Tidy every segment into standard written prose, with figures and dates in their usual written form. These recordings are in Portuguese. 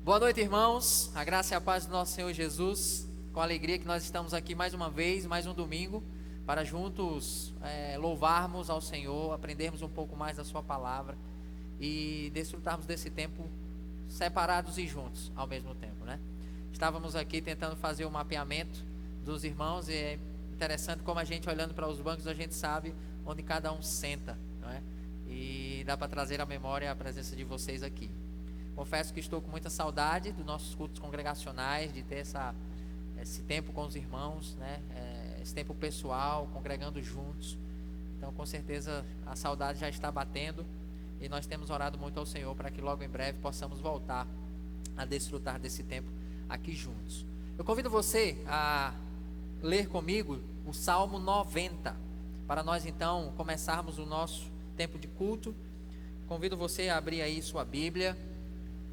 Boa noite, irmãos. A graça e a paz do nosso Senhor Jesus. Com alegria que nós estamos aqui mais uma vez, mais um domingo, para juntos louvarmos ao Senhor, aprendermos um pouco mais da sua palavra e desfrutarmos desse tempo separados e juntos ao mesmo tempo, né? Estávamos aqui tentando fazer o mapeamento dos irmãos e é interessante como a gente olhando para os bancos, a gente sabe onde cada um senta, não é? E dá para trazer à memória a presença de vocês aqui. Confesso que estou com muita saudade dos nossos cultos congregacionais, de ter esse tempo com os irmãos, né? Esse tempo pessoal, congregando juntos. Então, com certeza, a saudade já está batendo e nós temos orado muito ao Senhor para que logo em breve possamos voltar a desfrutar desse tempo aqui juntos. Eu convido você a ler comigo o Salmo 90, para nós então começarmos o nosso tempo de culto. Convido você a abrir aí sua Bíblia.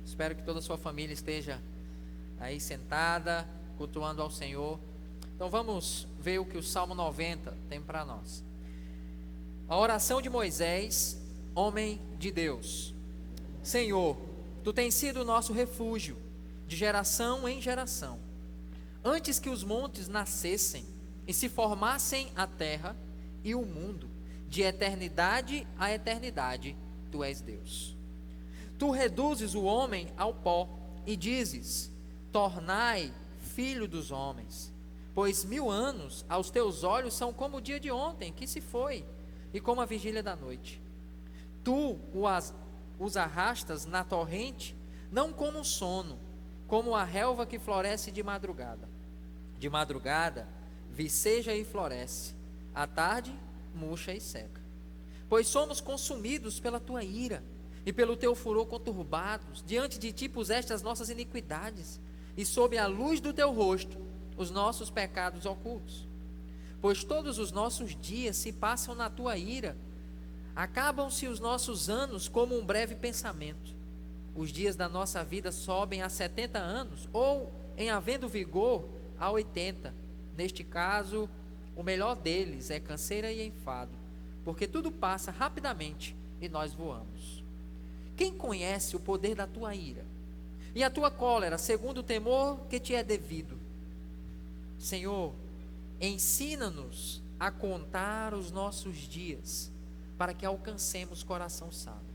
Espero que toda a sua família esteja aí sentada, cultuando ao Senhor. Então vamos ver o que o Salmo 90 tem para nós. A oração de Moisés, homem de Deus. Senhor, Tu tens sido o nosso refúgio, de geração em geração. Antes que os montes nascessem e se formassem a terra e o mundo, de eternidade a eternidade, Tu és Deus. Tu reduzes o homem ao pó e dizes: tornai filho dos homens. Pois 1000 anos aos teus olhos são como o dia de ontem, que se foi, e como a vigília da noite. Tu os arrastas na torrente, não como um sono, como a relva que floresce de madrugada. De madrugada viceja e floresce, à tarde murcha e seca. Pois somos consumidos pela tua ira, e pelo teu furor conturbados. Diante de ti puseste as nossas iniquidades, e sob a luz do teu rosto os nossos pecados ocultos. Pois todos os nossos dias se passam na tua ira, acabam-se os nossos anos como um breve pensamento. Os dias da nossa vida sobem a 70 anos, ou, em havendo vigor, a 80. Neste caso, o melhor deles é canseira e enfado, porque tudo passa rapidamente e nós voamos. Quem conhece o poder da tua ira e a tua cólera, segundo o temor que te é devido? Senhor, ensina-nos a contar os nossos dias, para que alcancemos coração sábio.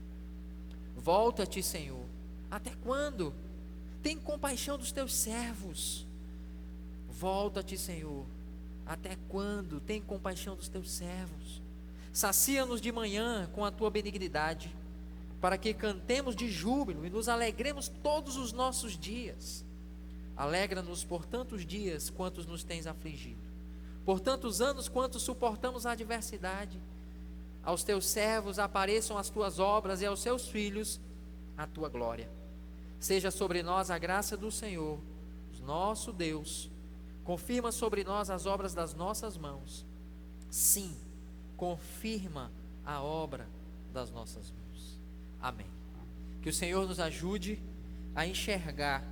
Volta-te, Senhor. Até quando? Tem compaixão dos teus servos. Volta-te, Senhor. Até quando? Tem compaixão dos teus servos. Sacia-nos de manhã com a tua benignidade, para que cantemos de júbilo e nos alegremos todos os nossos dias. Alegra-nos por tantos dias quantos nos tens afligido, por tantos anos quantos suportamos a adversidade. Aos teus servos apareçam as tuas obras e aos seus filhos a tua glória. Seja sobre nós a graça do Senhor, nosso Deus. Confirma sobre nós as obras das nossas mãos. Sim, confirma a obra das nossas mãos. Amém. Que o Senhor nos ajude a enxergar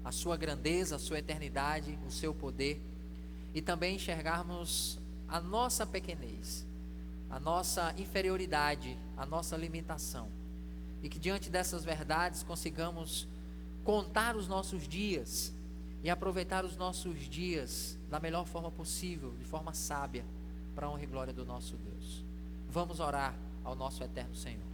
a sua grandeza, a sua eternidade, o seu poder, e também enxergarmos a nossa pequenez, a nossa inferioridade, a nossa limitação, e que diante dessas verdades consigamos contar os nossos dias e aproveitar os nossos dias da melhor forma possível, de forma sábia, para a honra e glória do nosso Deus. Vamos orar ao nosso eterno Senhor.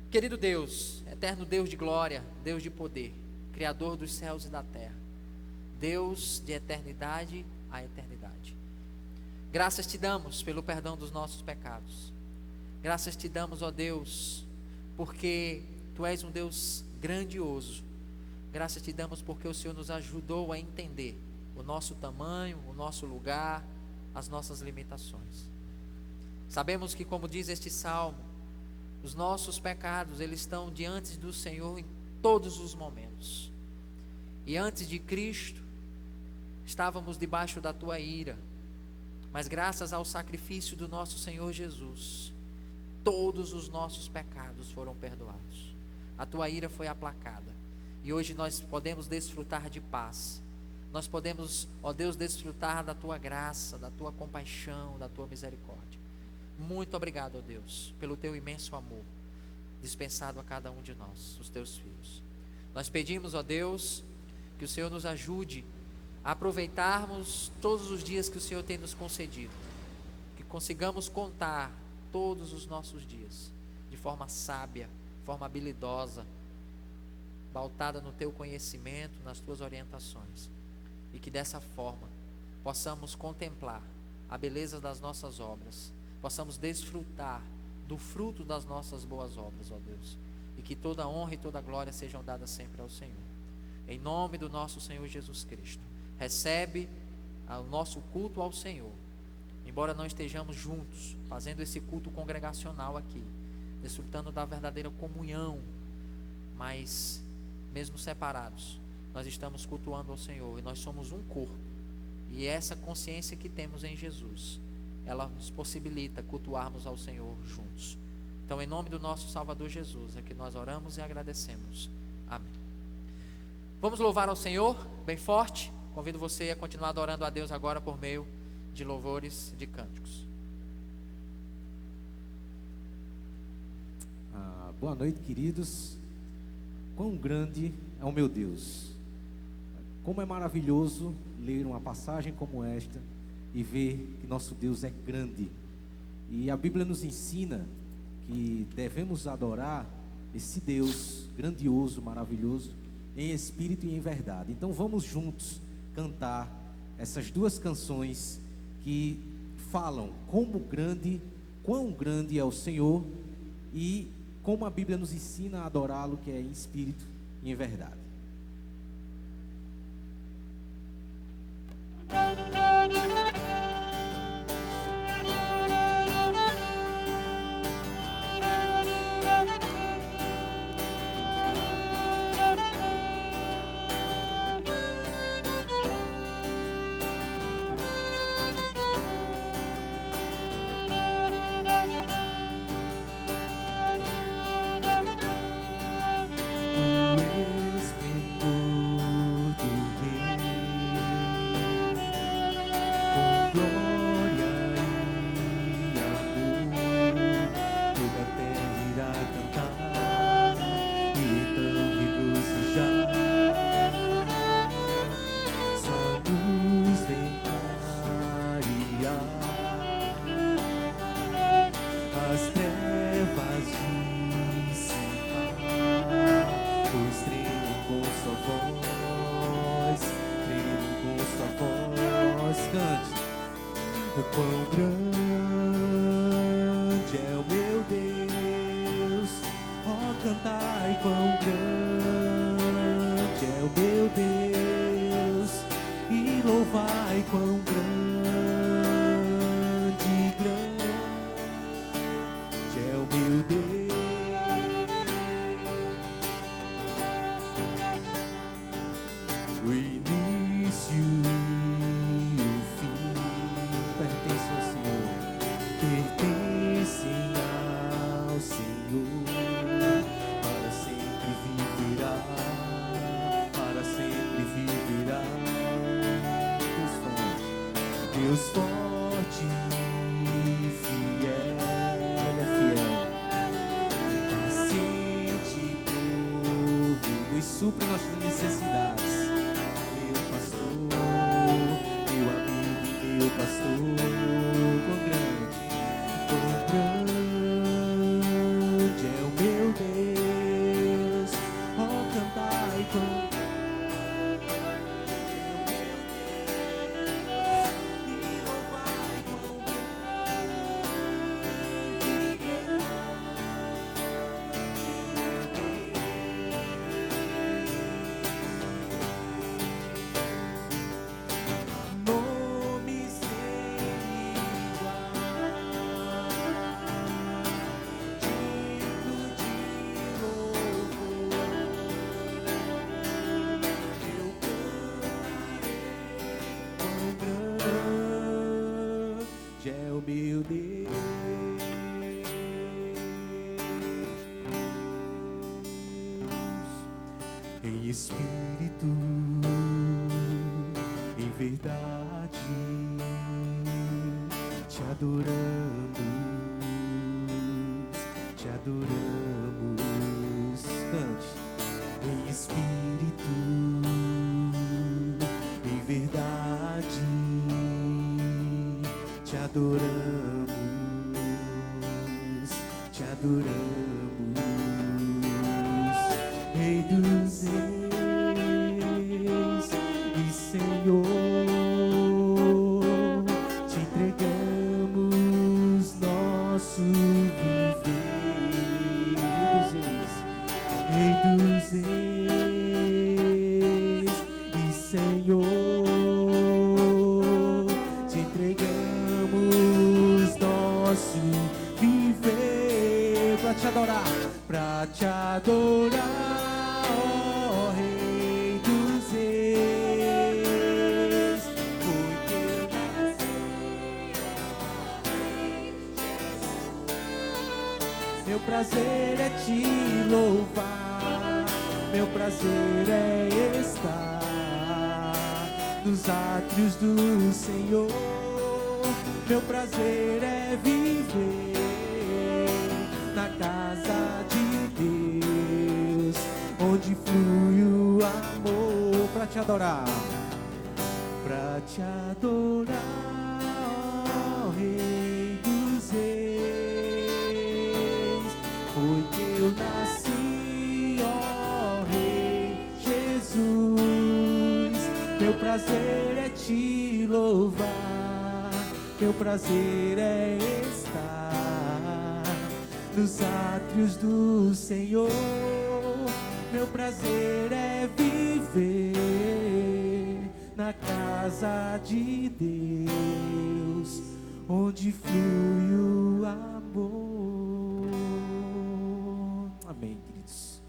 Querido Deus, eterno Deus de glória, Deus de poder, Criador dos céus e da terra, Deus de eternidade a eternidade. Graças te damos pelo perdão dos nossos pecados. Graças te damos, ó Deus, porque Tu és um Deus grandioso. Graças te damos porque o Senhor nos ajudou a entender o nosso tamanho, o nosso lugar, as nossas limitações. Sabemos que, como diz este salmo, os nossos pecados, eles estão diante do Senhor em todos os momentos. E antes de Cristo, estávamos debaixo da tua ira. Mas graças ao sacrifício do nosso Senhor Jesus, todos os nossos pecados foram perdoados. A tua ira foi aplacada. E hoje nós podemos desfrutar de paz. Nós podemos, ó Deus, desfrutar da tua graça, da tua compaixão, da tua misericórdia. Muito obrigado, ó Deus, pelo teu imenso amor dispensado a cada um de nós, os teus filhos. Nós pedimos, ó Deus, que o Senhor nos ajude a aproveitarmos todos os dias que o Senhor tem nos concedido, que consigamos contar todos os nossos dias de forma sábia, de forma habilidosa, pautada no Teu conhecimento, nas Tuas orientações, e que dessa forma possamos contemplar a beleza das nossas obras, possamos desfrutar do fruto das nossas boas obras, ó Deus, e que toda honra e toda glória sejam dadas sempre ao Senhor. Em nome do nosso Senhor Jesus Cristo, recebe o nosso culto ao Senhor. Embora não estejamos juntos, fazendo esse culto congregacional aqui, desfrutando da verdadeira comunhão, mas mesmo separados, nós estamos cultuando ao Senhor, e nós somos um corpo, e essa consciência que temos em Jesus, ela nos possibilita cultuarmos ao Senhor juntos. Então, em nome do nosso Salvador Jesus, é que nós oramos e agradecemos. Amém. Vamos louvar ao Senhor bem forte. Convido você a continuar adorando a Deus agora por meio de louvores, de cânticos. Boa noite, queridos. Quão grande é o meu Deus! Como é maravilhoso ler uma passagem como esta e ver que nosso Deus é grande. E a Bíblia nos ensina que devemos adorar esse Deus grandioso, maravilhoso, em espírito e em verdade. Então vamos juntos cantar essas duas canções que falam quão grande é o Senhor, e como a Bíblia nos ensina a adorá-lo, que é em espírito e em verdade. Espírito, em verdade, te adoramos, cante. Em Espírito, adoramos, Rei dos Reis e Senhor, te entregamos nosso viver, Rei dos Reis e Senhor, te entregamos nosso viver para te adorar, ó Rei dos Reis, porque eu nasci, meu prazer é te louvar, meu prazer é estar nos átrios do Senhor, meu prazer é viver na casa de Deus, onde flui o amor para te adorar, ó Rei dos Reis, foi que eu nasci, ó Rei Jesus, meu prazer é te louvar, meu prazer é estar nos átrios do Senhor, meu prazer é viver na casa de Deus, onde flui o amor. Amém, queridos.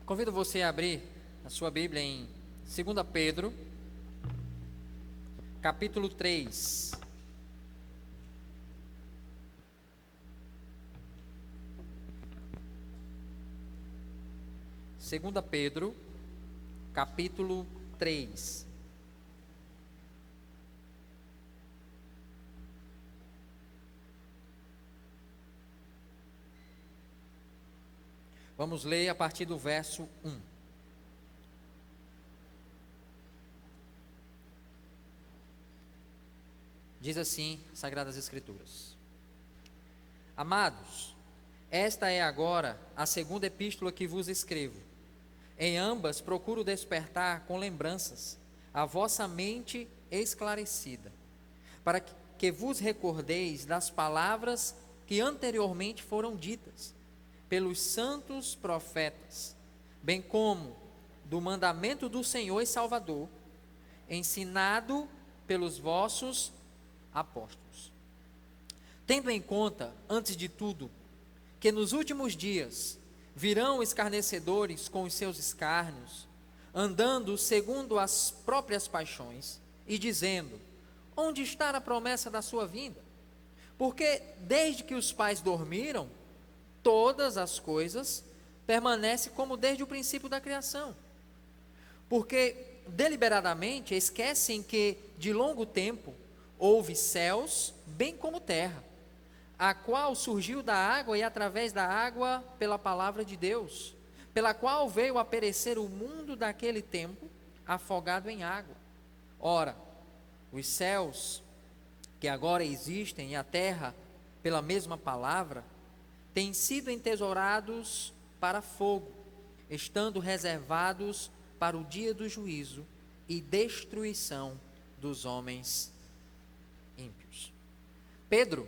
Convido você a abrir a sua Bíblia em 2 Pedro, capítulo 3. Segunda Pedro, capítulo 3. Vamos ler a partir do verso 1. Diz assim, Sagradas Escrituras: Amados, esta é agora a segunda epístola que vos escrevo. Em ambas procuro despertar com lembranças a vossa mente esclarecida, para que vos recordeis das palavras que anteriormente foram ditas pelos santos profetas, bem como do mandamento do Senhor e Salvador, ensinado pelos vossos apóstolos. Tendo em conta, antes de tudo, que nos últimos dias virão escarnecedores com os seus escárnios, andando segundo as próprias paixões, e dizendo: onde está a promessa da sua vinda? Porque desde que os pais dormiram, todas as coisas permanecem como desde o princípio da criação. Porque deliberadamente esquecem que de longo tempo houve céus, bem como terra, a qual surgiu da água e através da água pela palavra de Deus, pela qual veio a perecer o mundo daquele tempo, afogado em água. Ora, os céus que agora existem e a terra, pela mesma palavra, têm sido entesourados para fogo, estando reservados para o dia do juízo e destruição dos homens ímpios. Pedro,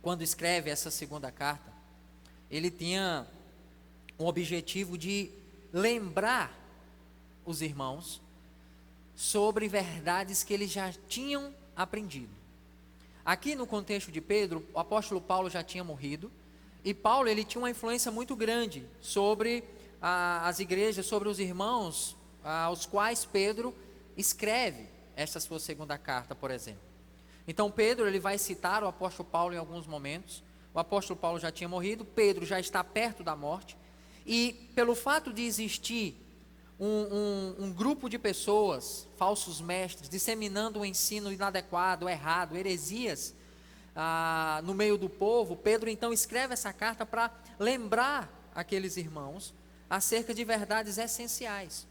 quando escreve essa segunda carta, ele tinha um objetivo de lembrar os irmãos sobre verdades que eles já tinham aprendido. Aqui no contexto de Pedro, o apóstolo Paulo já tinha morrido, e Paulo ele tinha uma influência muito grande sobre as igrejas, sobre os irmãos aos quais Pedro escreve esta sua segunda carta, por exemplo. Então Pedro ele vai citar o apóstolo Paulo em alguns momentos. O apóstolo Paulo já tinha morrido, Pedro já está perto da morte, e pelo fato de existir um grupo de pessoas, falsos mestres, disseminando um ensino inadequado, errado, heresias no meio do povo, Pedro então escreve essa carta para lembrar aqueles irmãos acerca de verdades essenciais.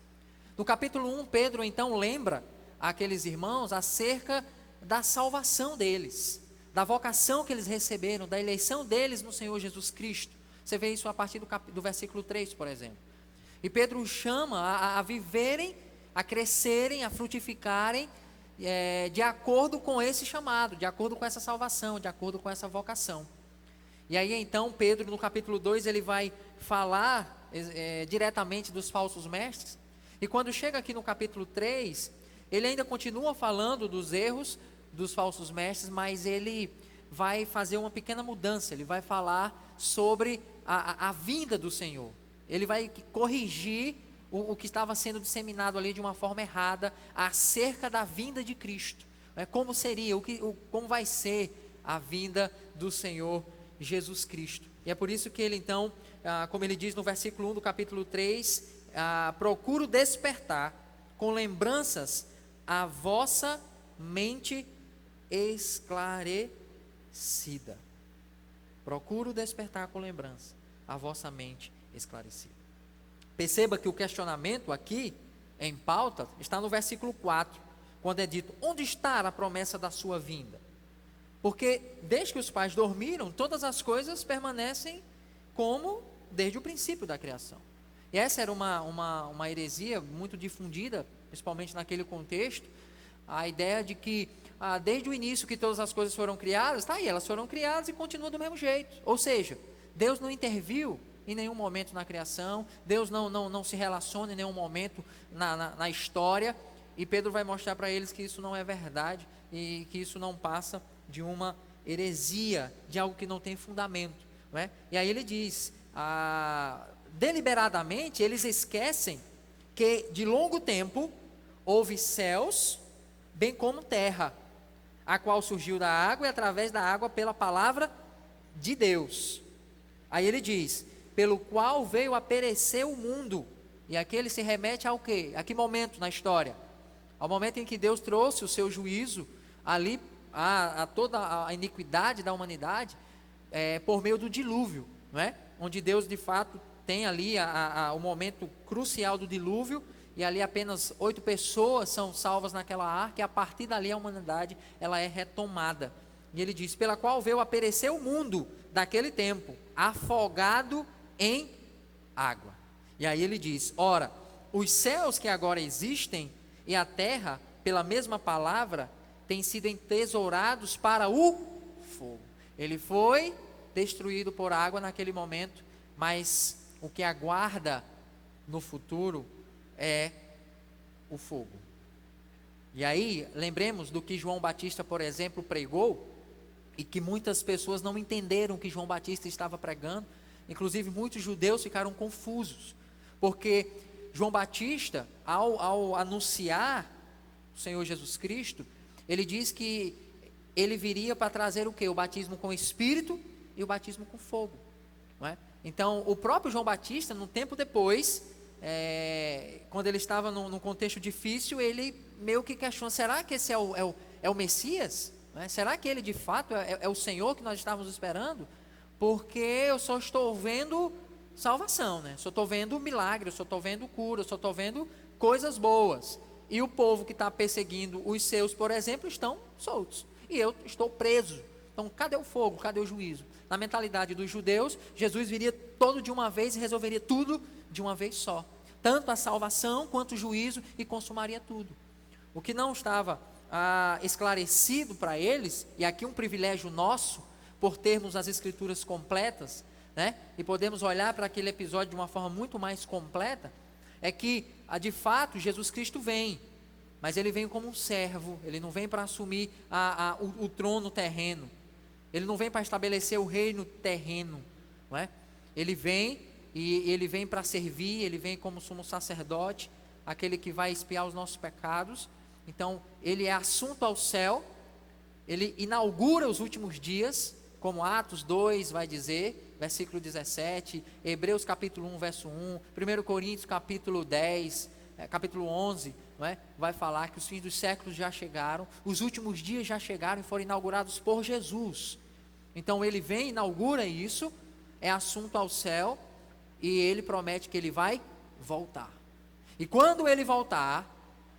No capítulo 1, Pedro então lembra aqueles irmãos acerca da salvação deles, da vocação que eles receberam, da eleição deles no Senhor Jesus Cristo. Você vê isso a partir do versículo 3, por exemplo. E Pedro chama a viverem, a crescerem, a frutificarem, de acordo com esse chamado, de acordo com essa salvação, de acordo com essa vocação. E aí então Pedro no capítulo 2 ele vai falar diretamente dos falsos mestres. E quando chega aqui no capítulo 3, ele ainda continua falando dos erros dos falsos mestres, mas ele vai fazer uma pequena mudança. Ele vai falar sobre a vinda do Senhor. Ele vai corrigir o que estava sendo disseminado ali de uma forma errada acerca da vinda de Cristo. Como seria, como vai ser a vinda do Senhor Jesus Cristo. E é por isso que ele então, como ele diz no versículo 1 do capítulo 3, procuro despertar com lembranças a vossa mente esclarecida. Procuro despertar com lembrança a vossa mente esclarecida. Perceba que o questionamento aqui, em pauta, está no versículo 4, quando é dito, onde está a promessa da sua vinda? Porque desde que os pais dormiram, todas as coisas permanecem como desde o princípio da criação. E essa era uma heresia muito difundida, principalmente naquele contexto, a ideia de que desde o início que todas as coisas foram criadas, está aí, elas foram criadas e continuam do mesmo jeito. Ou seja, Deus não interviu em nenhum momento na criação, Deus não se relaciona em nenhum momento na história, e Pedro vai mostrar para eles que isso não é verdade, e que isso não passa de uma heresia, de algo que não tem fundamento, não é? E aí ele diz, deliberadamente eles esquecem que de longo tempo houve céus, bem como terra, a qual surgiu da água e através da água pela palavra de Deus. Aí ele diz, pelo qual veio a perecer o mundo. E aqui ele se remete ao quê? A que momento na história? Ao momento em que Deus trouxe o seu juízo ali a toda a iniquidade da humanidade por meio do dilúvio, não é? Onde Deus de fato tem ali o momento crucial do dilúvio, e ali apenas 8 pessoas são salvas naquela arca, e a partir dali a humanidade ela é retomada. E ele diz, pela qual veio a perecer o mundo daquele tempo, afogado em água. E aí ele diz, ora, os céus que agora existem e a terra, pela mesma palavra, têm sido entesourados para o fogo. Ele foi destruído por água naquele momento, mas o que aguarda no futuro é o fogo. E aí, lembremos do que João Batista, por exemplo, pregou, e que muitas pessoas não entenderam o que João Batista estava pregando. Inclusive muitos judeus ficaram confusos, porque João Batista, ao anunciar o Senhor Jesus Cristo, ele diz que ele viria para trazer o quê? O batismo com Espírito e o batismo com fogo, não é? Então o próprio João Batista, num tempo depois, quando ele estava num contexto difícil, ele meio que questionou, será que esse é o Messias? Não é? Será que ele de fato é o Senhor que nós estávamos esperando? Porque eu só estou vendo salvação, né? Só estou vendo milagre, só estou vendo cura, só estou vendo coisas boas. E o povo que está perseguindo os seus, por exemplo, estão soltos. E eu estou preso. Então, cadê o fogo? Cadê o juízo? Na mentalidade dos judeus, Jesus viria todo de uma vez e resolveria tudo de uma vez só. Tanto a salvação quanto o juízo, e consumaria tudo. O que não estava esclarecido para eles, e aqui um privilégio nosso, por termos as escrituras completas, né? E podemos olhar para aquele episódio de uma forma muito mais completa, é que, de fato, Jesus Cristo vem, mas ele vem como um servo, ele não vem para assumir o trono terreno, ele não vem para estabelecer o reino terreno, não é? Ele vem, e ele vem para servir, ele vem como sumo sacerdote, aquele que vai expiar os nossos pecados. Então, ele é assunto ao céu, ele inaugura os últimos dias, como Atos 2 vai dizer, versículo 17, Hebreus capítulo 1, verso 1, 1 Coríntios capítulo 10, capítulo 11, não é? Vai falar que os fins dos séculos já chegaram, os últimos dias já chegaram e foram inaugurados por Jesus. Então ele vem, inaugura isso, é assunto ao céu, e ele promete que ele vai voltar. E quando ele voltar,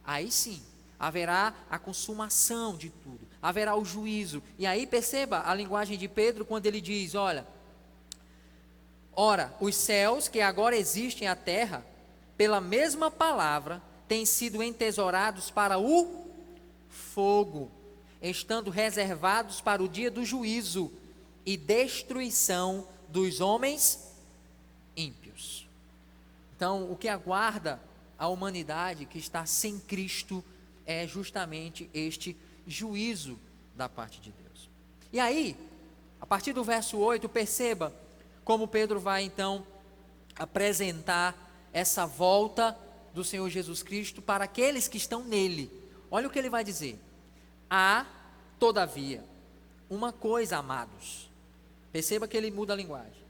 aí sim, haverá a consumação de tudo, haverá o juízo. E aí perceba a linguagem de Pedro quando ele diz, olha, ora, os céus que agora existem à terra, pela mesma palavra, têm sido entesourados para o fogo, estando reservados para o dia do juízo e destruição dos homens ímpios. Então, o que aguarda a humanidade que está sem Cristo é justamente este juízo da parte de Deus. E aí, a partir do verso 8, perceba como Pedro vai então apresentar essa volta do Senhor Jesus Cristo para aqueles que estão nele. Olha o que ele vai dizer: há, todavia, uma coisa, amados, perceba que ele muda a linguagem,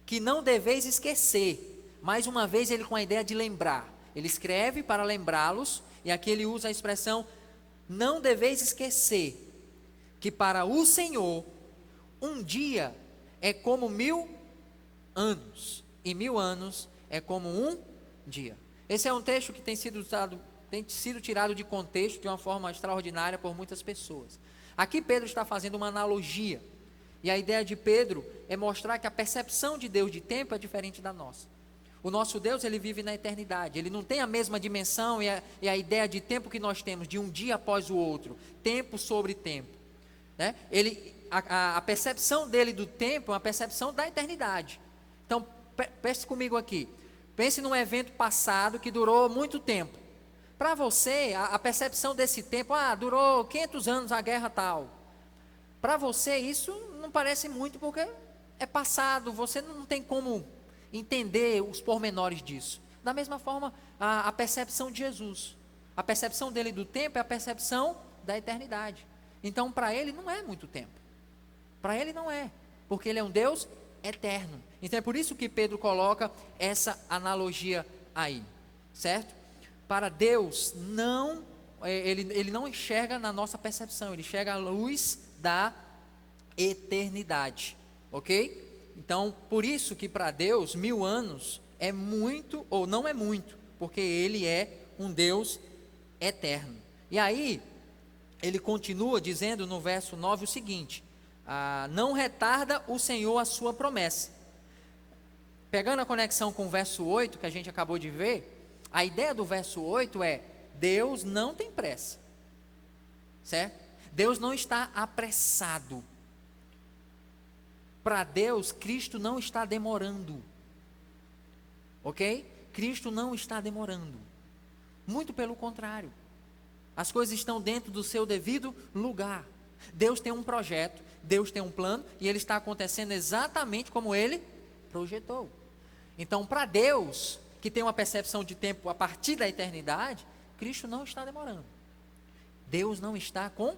que não deveis esquecer. Mais uma vez ele com a ideia de lembrar, ele escreve para lembrá-los, e aqui ele usa a expressão, não deveis esquecer, que para o Senhor, um dia é como 1000 anos, e 1000 anos é como um dia. Esse é um texto que tem sido tirado de contexto de uma forma extraordinária por muitas pessoas. Aqui Pedro está fazendo uma analogia, e a ideia de Pedro é mostrar que a percepção de Deus de tempo é diferente da nossa. O nosso Deus, ele vive na eternidade, ele não tem a mesma dimensão e a ideia de tempo que nós temos, de um dia após o outro, tempo sobre tempo, né? A percepção dele do tempo é uma percepção da eternidade. Então, pense comigo aqui, pense num evento passado que durou muito tempo. Para você, a percepção desse tempo, durou 500 anos a guerra tal. Para você isso não parece muito porque é passado, você não tem como entender os pormenores disso. Da mesma forma, a percepção de Jesus, a percepção dele do tempo é a percepção da eternidade. Então, para ele não é muito tempo. Para ele não é, porque ele é um Deus eterno. Então, é por isso que Pedro coloca essa analogia aí, certo? Para Deus, ele não enxerga na nossa percepção, ele enxerga a luz da eternidade, ok? Então, por isso que para Deus 1000 anos é muito ou não é muito, porque ele é um Deus eterno. E aí, ele continua dizendo no verso 9 o seguinte: não retarda o Senhor a sua promessa. Pegando a conexão com o verso 8 que a gente acabou de ver, a ideia do verso 8 é: Deus não tem pressa, certo? Deus não está apressado. Para Deus, Cristo não está demorando, ok? Cristo não está demorando, muito pelo contrário, as coisas estão dentro do seu devido lugar. Deus tem um projeto, Deus tem um plano, e ele está acontecendo exatamente como ele projetou. Então, para Deus, que tem uma percepção de tempo a partir da eternidade, Cristo não está demorando, Deus não está com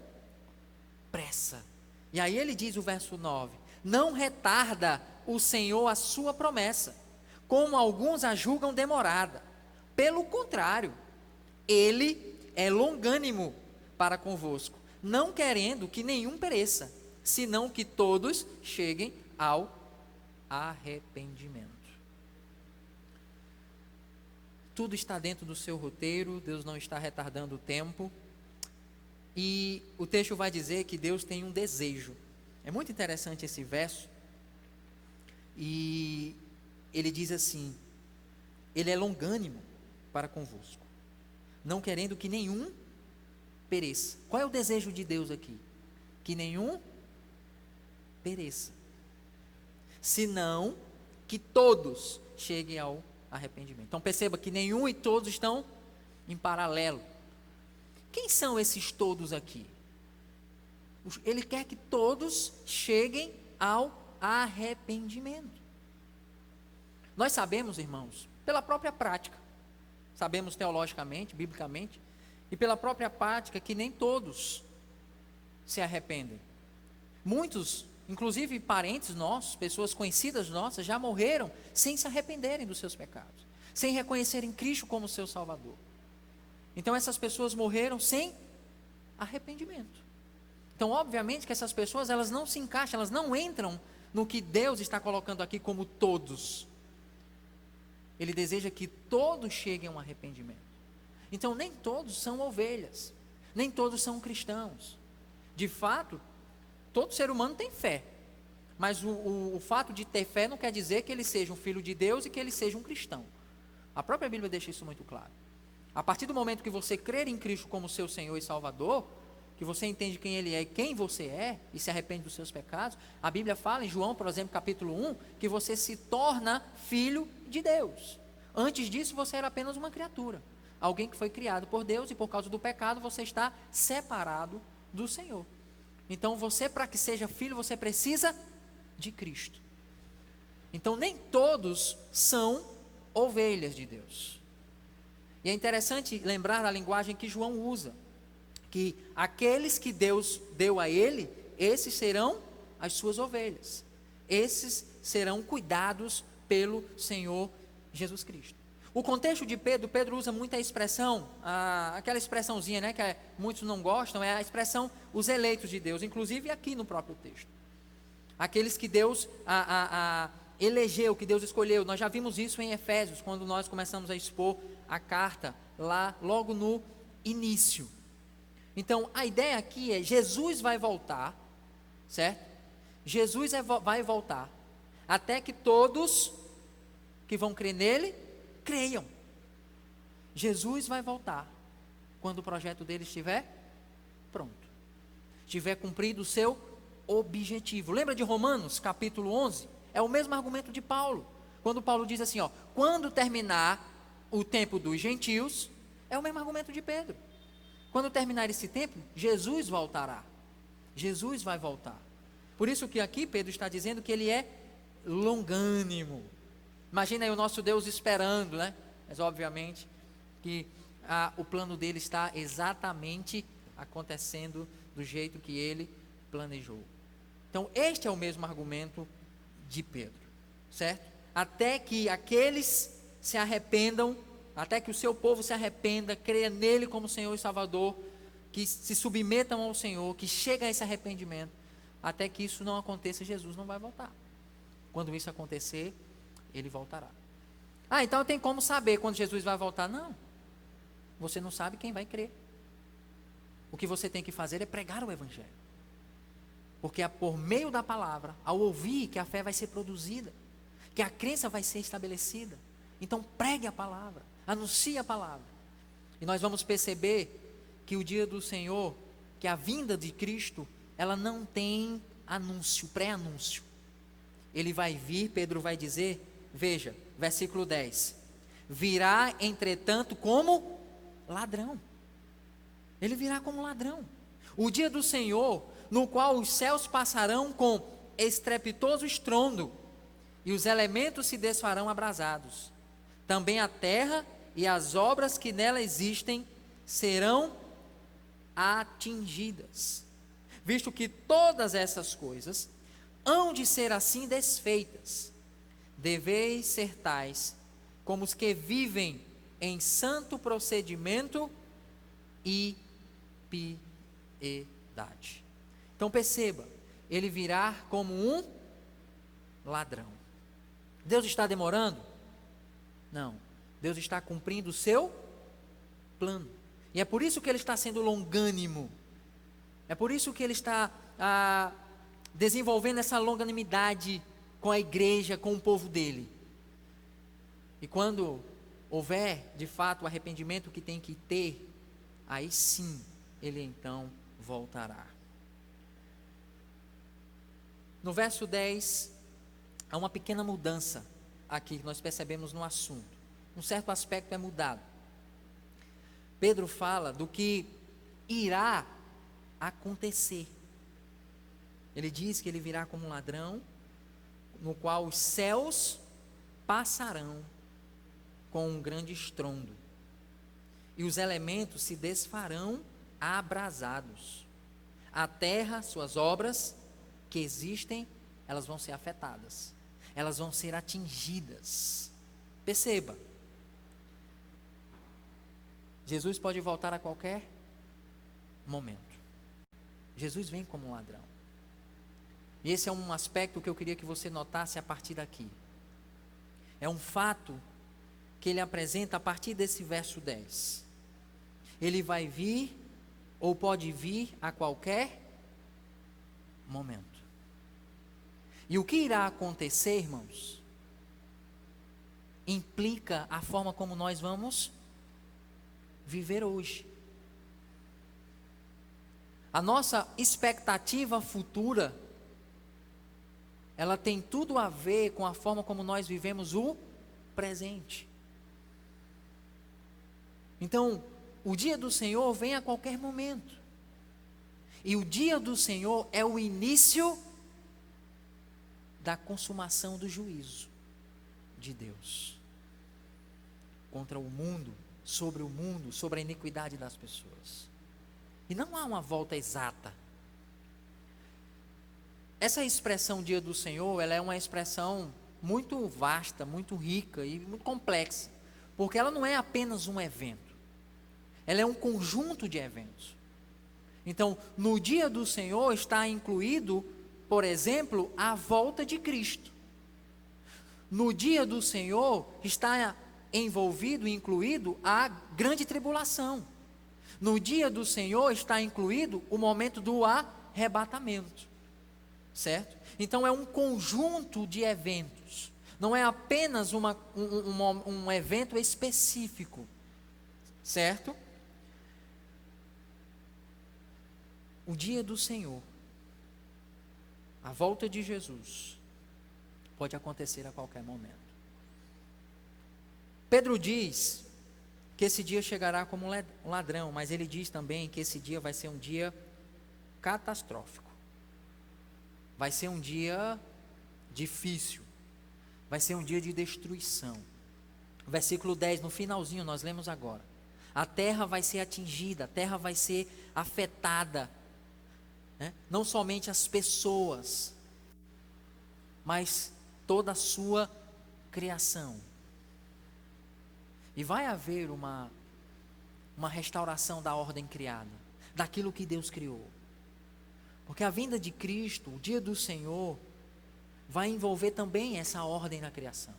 pressa. E aí ele diz o verso 9: não retarda o Senhor a sua promessa, como alguns a julgam demorada. Pelo contrário, ele é longânimo para convosco, não querendo que nenhum pereça, senão que todos cheguem ao arrependimento. Tudo está dentro do seu roteiro, Deus não está retardando o tempo. E o texto vai dizer que Deus tem um desejo. É muito interessante esse verso, e ele diz assim: ele é longânimo para convosco, não querendo que nenhum pereça. Qual é o desejo de Deus aqui? Que nenhum pereça, senão que todos cheguem ao arrependimento. Então perceba que nenhum e todos estão em paralelo. Quem são esses todos aqui? Ele quer que todos cheguem ao arrependimento. Nós sabemos, irmãos, pela própria prática, sabemos teologicamente, biblicamente, e pela própria prática, que nem todos se arrependem. Muitos, inclusive parentes nossos, pessoas conhecidas nossas, já morreram sem se arrependerem dos seus pecados, sem reconhecerem Cristo como seu Salvador. Então essas pessoas morreram sem arrependimento. Então, obviamente que essas pessoas, elas não se encaixam, elas não entram no que Deus está colocando aqui como todos. Ele deseja que todos cheguem a um arrependimento. Então, nem todos são ovelhas, nem todos são cristãos. De fato, todo ser humano tem fé, mas o fato de ter fé não quer dizer que ele seja um filho de Deus e que ele seja um cristão. A própria Bíblia deixa isso muito claro. A partir do momento que você crer em Cristo como seu Senhor e Salvador, que você entende quem Ele é e quem você é, e se arrepende dos seus pecados, a Bíblia fala em João, por exemplo, capítulo 1, que você se torna filho de Deus. Antes disso, você era apenas uma criatura, alguém que foi criado por Deus, e por causa do pecado, você está separado do Senhor. Então, você, para que seja filho, você precisa de Cristo. Então, nem todos são ovelhas de Deus. E é interessante lembrar a linguagem que João usa, que aqueles que Deus deu a ele, esses serão as suas ovelhas. Esses serão cuidados pelo Senhor Jesus Cristo. O contexto de Pedro, Pedro usa muita expressão, aquela expressãozinha, né, que muitos não gostam, é a expressão os eleitos de Deus, inclusive aqui no próprio texto. Aqueles que Deus elegeu, que Deus escolheu. Nós já vimos isso em Efésios, quando nós começamos a expor a carta lá, logo no início. Então, a ideia aqui é, Jesus vai voltar, certo? Jesus vai voltar, até que todos que vão crer nele, creiam. Jesus vai voltar, quando o projeto dele estiver pronto, estiver cumprido o seu objetivo. Lembra de Romanos, capítulo 11? É o mesmo argumento de Paulo, quando Paulo diz assim, ó, quando terminar o tempo dos gentios, é o mesmo argumento de Pedro. Quando terminar esse tempo, Jesus voltará. Jesus vai voltar. Por isso que aqui Pedro está dizendo que ele é longânimo. Imagina aí o nosso Deus esperando, né? Mas obviamente que o plano dele está exatamente acontecendo do jeito que ele planejou. Então este é o mesmo argumento de Pedro, certo? Até que aqueles se arrependam, até que o seu povo se arrependa, creia nele como Senhor e Salvador, que se submetam ao Senhor, que chegue a esse arrependimento, até que isso não aconteça, Jesus não vai voltar. Quando isso acontecer, ele voltará. Então tem como saber quando Jesus vai voltar? Não, você não sabe quem vai crer. O que você tem que fazer é pregar o Evangelho, porque é por meio da palavra, ao ouvir, que a fé vai ser produzida, que a crença vai ser estabelecida. Então pregue a palavra, anuncie a palavra, e nós vamos perceber que o dia do Senhor, que a vinda de Cristo, ela não tem anúncio, pré-anúncio. Ele vai vir, Pedro vai dizer, veja, versículo 10, virá entretanto como ladrão. Ele virá como ladrão. O dia do Senhor, no qual os céus passarão com estrepitoso estrondo, e os elementos se desfarão abrasados. Também a terra e as obras que nela existem serão atingidas, visto que todas essas coisas hão de ser assim desfeitas. Deveis ser tais como os que vivem em santo procedimento e piedade. Então perceba, ele virá como um ladrão. Deus está demorando? Não, Deus está cumprindo o seu plano, e é por isso que ele está sendo longânimo, é por isso que ele está desenvolvendo essa longanimidade com a igreja, com o povo dele. E quando houver de fato o arrependimento que tem que ter, aí sim ele então voltará. No verso 10, há uma pequena mudança aqui que nós percebemos no assunto. Um certo aspecto é mudado. Pedro fala do que irá acontecer. Ele diz que ele virá como um ladrão, no qual os céus passarão com um grande estrondo, e os elementos se desfarão abrasados. A terra, suas obras que existem, elas vão ser afetadas, elas vão ser atingidas. Perceba, Jesus pode voltar a qualquer momento. Jesus vem como um ladrão. E esse é um aspecto que eu queria que você notasse a partir daqui. É um fato que ele apresenta a partir desse verso 10. Ele vai vir, ou pode vir a qualquer momento. E o que irá acontecer, irmãos, implica a forma como nós vamos viver hoje. A nossa expectativa futura, ela tem tudo a ver com a forma como nós vivemos o presente. Então, o dia do Senhor vem a qualquer momento. E o dia do Senhor é o início da consumação do juízo de Deus contra o mundo, sobre a iniquidade das pessoas. E não há uma volta exata. Essa expressão dia do Senhor, ela é uma expressão muito vasta, muito rica e muito complexa, porque ela não é apenas um evento. Ela é um conjunto de eventos. Então, no dia do Senhor está incluído, por exemplo, a volta de Cristo. No dia do Senhor está envolvido, incluído a grande tribulação. No dia do Senhor está incluído o momento do arrebatamento. Certo? Então é um conjunto de eventos. Não é apenas um evento específico. Certo? O dia do Senhor, a volta de Jesus, pode acontecer a qualquer momento. Pedro diz que esse dia chegará como um ladrão, mas ele diz também que esse dia vai ser um dia catastrófico. Vai ser um dia difícil. Vai ser um dia de destruição. Versículo 10, no finalzinho, nós lemos agora. A terra vai ser atingida, a terra vai ser afetada. Né? Não somente as pessoas, mas toda a sua criação. E vai haver uma restauração da ordem criada, daquilo que Deus criou. Porque a vinda de Cristo, o dia do Senhor, vai envolver também essa ordem na criação.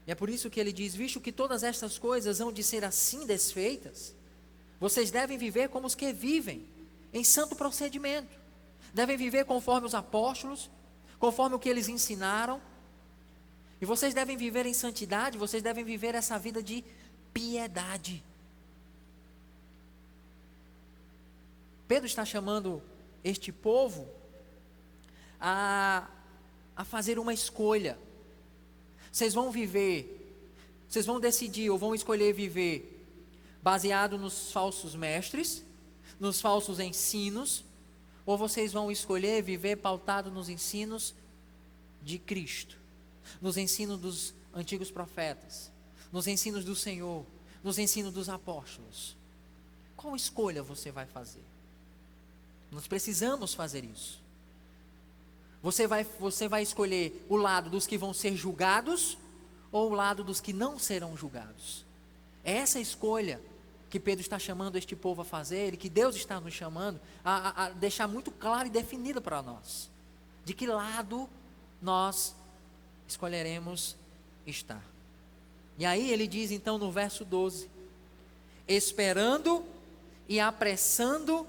E é por isso que ele diz: visto que todas estas coisas hão de ser assim desfeitas, vocês devem viver como os que vivem, em santo procedimento. Devem viver conforme os apóstolos, conforme o que eles ensinaram. E vocês devem viver em santidade, vocês devem viver essa vida de piedade. Pedro está chamando este povo a fazer uma escolha. Vocês vão viver, vocês vão decidir ou vão escolher viver baseado nos falsos mestres, nos falsos ensinos, ou vocês vão escolher viver pautado nos ensinos de Cristo, nos ensinos dos antigos profetas, nos ensinos do Senhor, nos ensinos dos apóstolos. Qual escolha você vai fazer? Nós precisamos fazer isso. Você vai escolher o lado dos que vão ser julgados ou o lado dos que não serão julgados. É essa escolha que Pedro está chamando este povo a fazer e que Deus está nos chamando a deixar muito claro e definido para nós. De que lado nós escolheremos estar. E aí ele diz então no verso 12: esperando e apressando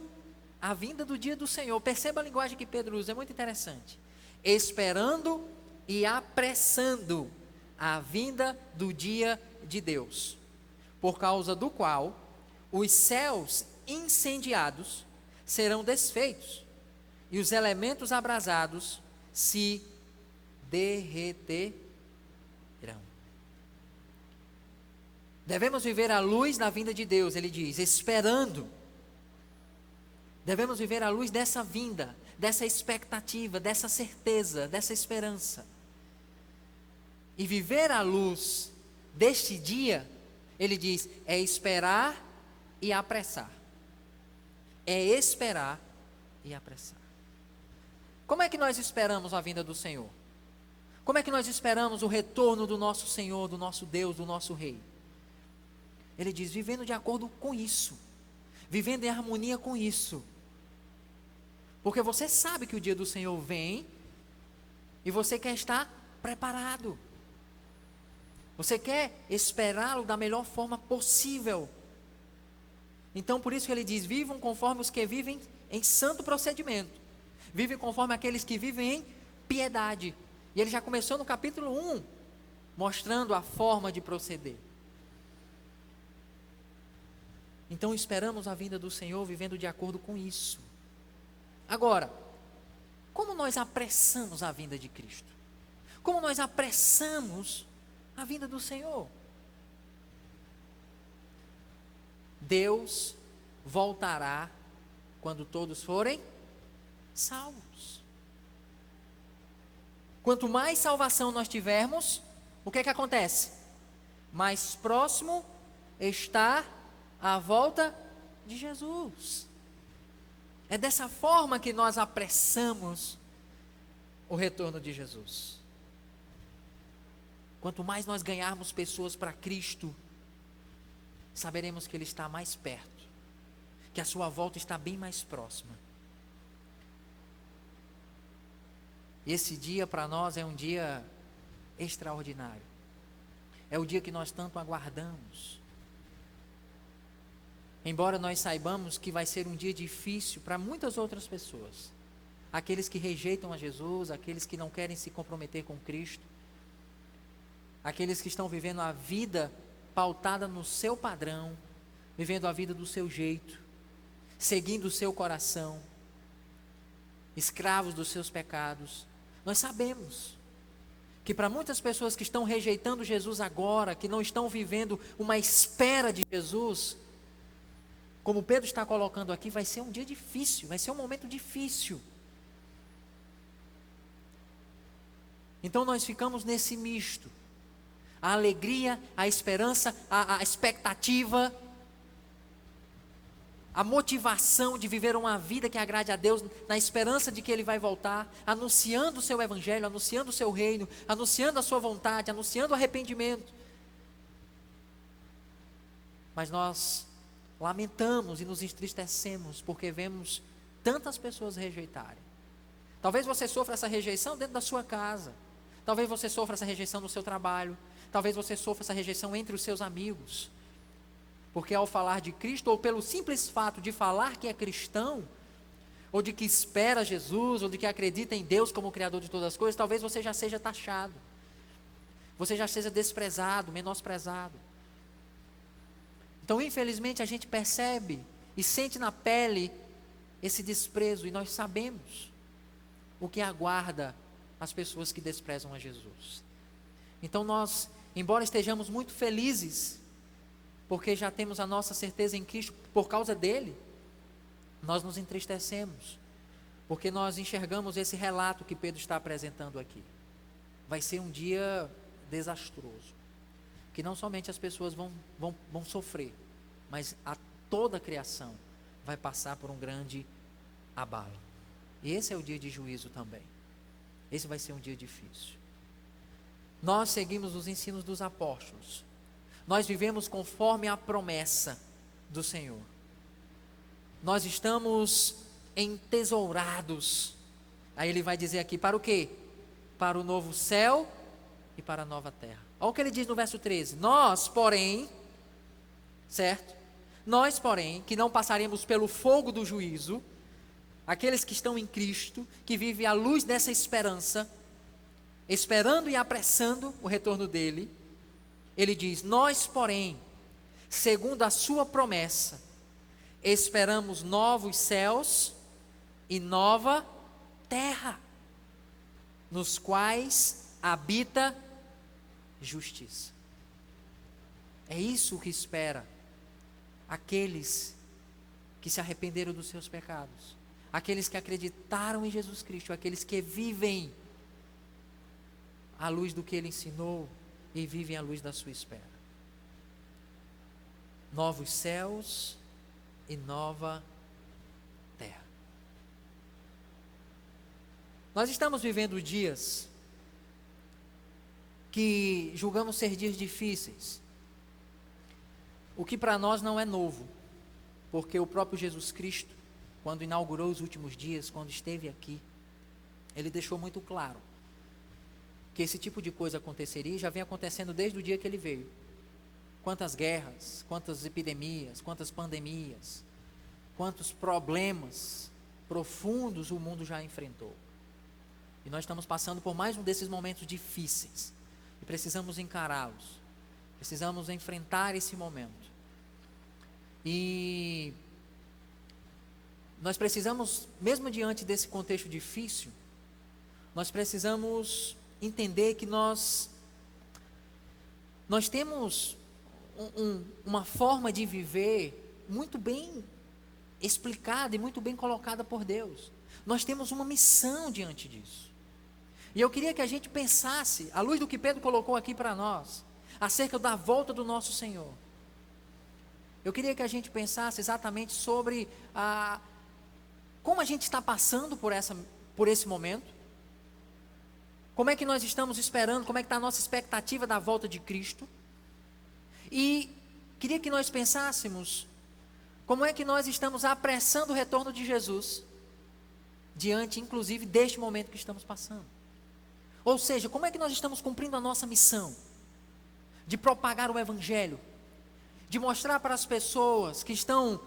a vinda do dia do Senhor. Perceba a linguagem que Pedro usa, é muito interessante. Esperando e apressando a vinda do dia de Deus, por causa do qual os céus incendiados serão desfeitos e os elementos abrasados se derreterão. Devemos viver à luz da vinda de Deus, ele diz, esperando. Devemos viver à luz dessa vinda, dessa expectativa, dessa certeza, dessa esperança. E viver à luz deste dia, ele diz, é esperar e apressar. É esperar e apressar. Como é que nós esperamos a vinda do Senhor? Como é que nós esperamos o retorno do nosso Senhor, do nosso Deus, do nosso Rei? Ele diz, vivendo de acordo com isso, vivendo em harmonia com isso. Porque você sabe que o dia do Senhor vem e você quer estar preparado. Você quer esperá-lo da melhor forma possível. Então, por isso que ele diz: vivam conforme os que vivem em santo procedimento. Vivem conforme aqueles que vivem em piedade. E ele já começou no capítulo 1, mostrando a forma de proceder. Então, esperamos a vinda do Senhor vivendo de acordo com isso. Agora, como nós apressamos a vinda de Cristo? Como nós apressamos a vinda do Senhor? Deus voltará quando todos forem salvos. Quanto mais salvação nós tivermos, o que é que acontece? Mais próximo está a volta de Jesus. É dessa forma que nós apressamos o retorno de Jesus. Quanto mais nós ganharmos pessoas para Cristo, saberemos que Ele está mais perto, que a sua volta está bem mais próxima. Esse dia para nós é um dia extraordinário. É o dia que nós tanto aguardamos. Embora nós saibamos que vai ser um dia difícil para muitas outras pessoas, aqueles que rejeitam a Jesus, aqueles que não querem se comprometer com Cristo, aqueles que estão vivendo a vida pautada no seu padrão, vivendo a vida do seu jeito, seguindo o seu coração, escravos dos seus pecados. Nós sabemos que para muitas pessoas que estão rejeitando Jesus agora, que não estão vivendo uma espera de Jesus, como Pedro está colocando aqui, vai ser um dia difícil, vai ser um momento difícil. Então nós ficamos nesse misto. A alegria, a esperança, a expectativa, a motivação de viver uma vida que agrade a Deus, na esperança de que Ele vai voltar, anunciando o seu evangelho, anunciando o seu reino, anunciando a sua vontade, anunciando o arrependimento. Mas nós lamentamos e nos entristecemos porque vemos tantas pessoas rejeitarem. Talvez você sofra essa rejeição dentro da sua casa, talvez você sofra essa rejeição no seu trabalho, talvez você sofra essa rejeição entre os seus amigos, porque ao falar de Cristo, ou pelo simples fato de falar que é cristão, ou de que espera Jesus, ou de que acredita em Deus como Criador de todas as coisas, talvez você já seja taxado, você já seja desprezado, menosprezado. Então, infelizmente, a gente percebe e sente na pele esse desprezo, e nós sabemos o que aguarda as pessoas que desprezam a Jesus. Então nós, embora estejamos muito felizes, porque já temos a nossa certeza em Cristo por causa dele, nós nos entristecemos, porque nós enxergamos esse relato que Pedro está apresentando aqui. Vai ser um dia desastroso, que não somente as pessoas vão sofrer, mas toda a criação vai passar por um grande abalo. E esse é o dia de juízo também. Esse vai ser um dia difícil. Nós seguimos os ensinos dos apóstolos. Nós vivemos conforme a promessa do Senhor. Nós estamos entesourados. Aí ele vai dizer aqui, para o quê? Para o novo céu e para a nova terra. Olha o que ele diz no verso 13. Nós, porém, certo? Nós, porém, que não passaremos pelo fogo do juízo, aqueles que estão em Cristo, que vivem à luz dessa esperança, esperando e apressando o retorno dele, ele diz, nós, porém, segundo a sua promessa, esperamos novos céus e nova terra, nos quais habita justiça. É isso que espera aqueles que se arrependeram dos seus pecados, aqueles que acreditaram em Jesus Cristo, aqueles que vivem à luz do que Ele ensinou e vivem à luz da sua espera. Novos céus e nova terra. Nós estamos vivendo dias que julgamos ser dias difíceis, o que para nós não é novo, porque o próprio Jesus Cristo, quando inaugurou os últimos dias, quando esteve aqui, Ele deixou muito claro que esse tipo de coisa aconteceria, e já vem acontecendo desde o dia que ele veio. Quantas guerras, quantas epidemias, quantas pandemias, quantos problemas profundos o mundo já enfrentou. E nós estamos passando por mais um desses momentos difíceis. E precisamos encará-los. Precisamos enfrentar esse momento. E nós precisamos, mesmo diante desse contexto difícil, nós precisamos entender que nós temos uma forma de viver muito bem explicada e muito bem colocada por Deus. Nós temos uma missão diante disso. E eu queria que a gente pensasse, à luz do que Pedro colocou aqui para nós, acerca da volta do nosso Senhor. Eu queria que a gente pensasse exatamente sobre como a gente está passando por esse momento. Como é que nós estamos esperando, como é que está a nossa expectativa da volta de Cristo. E queria que nós pensássemos como é que nós estamos apressando o retorno de Jesus, diante inclusive deste momento que estamos passando. Ou seja, como é que nós estamos cumprindo a nossa missão de propagar o Evangelho, de mostrar para as pessoas que estão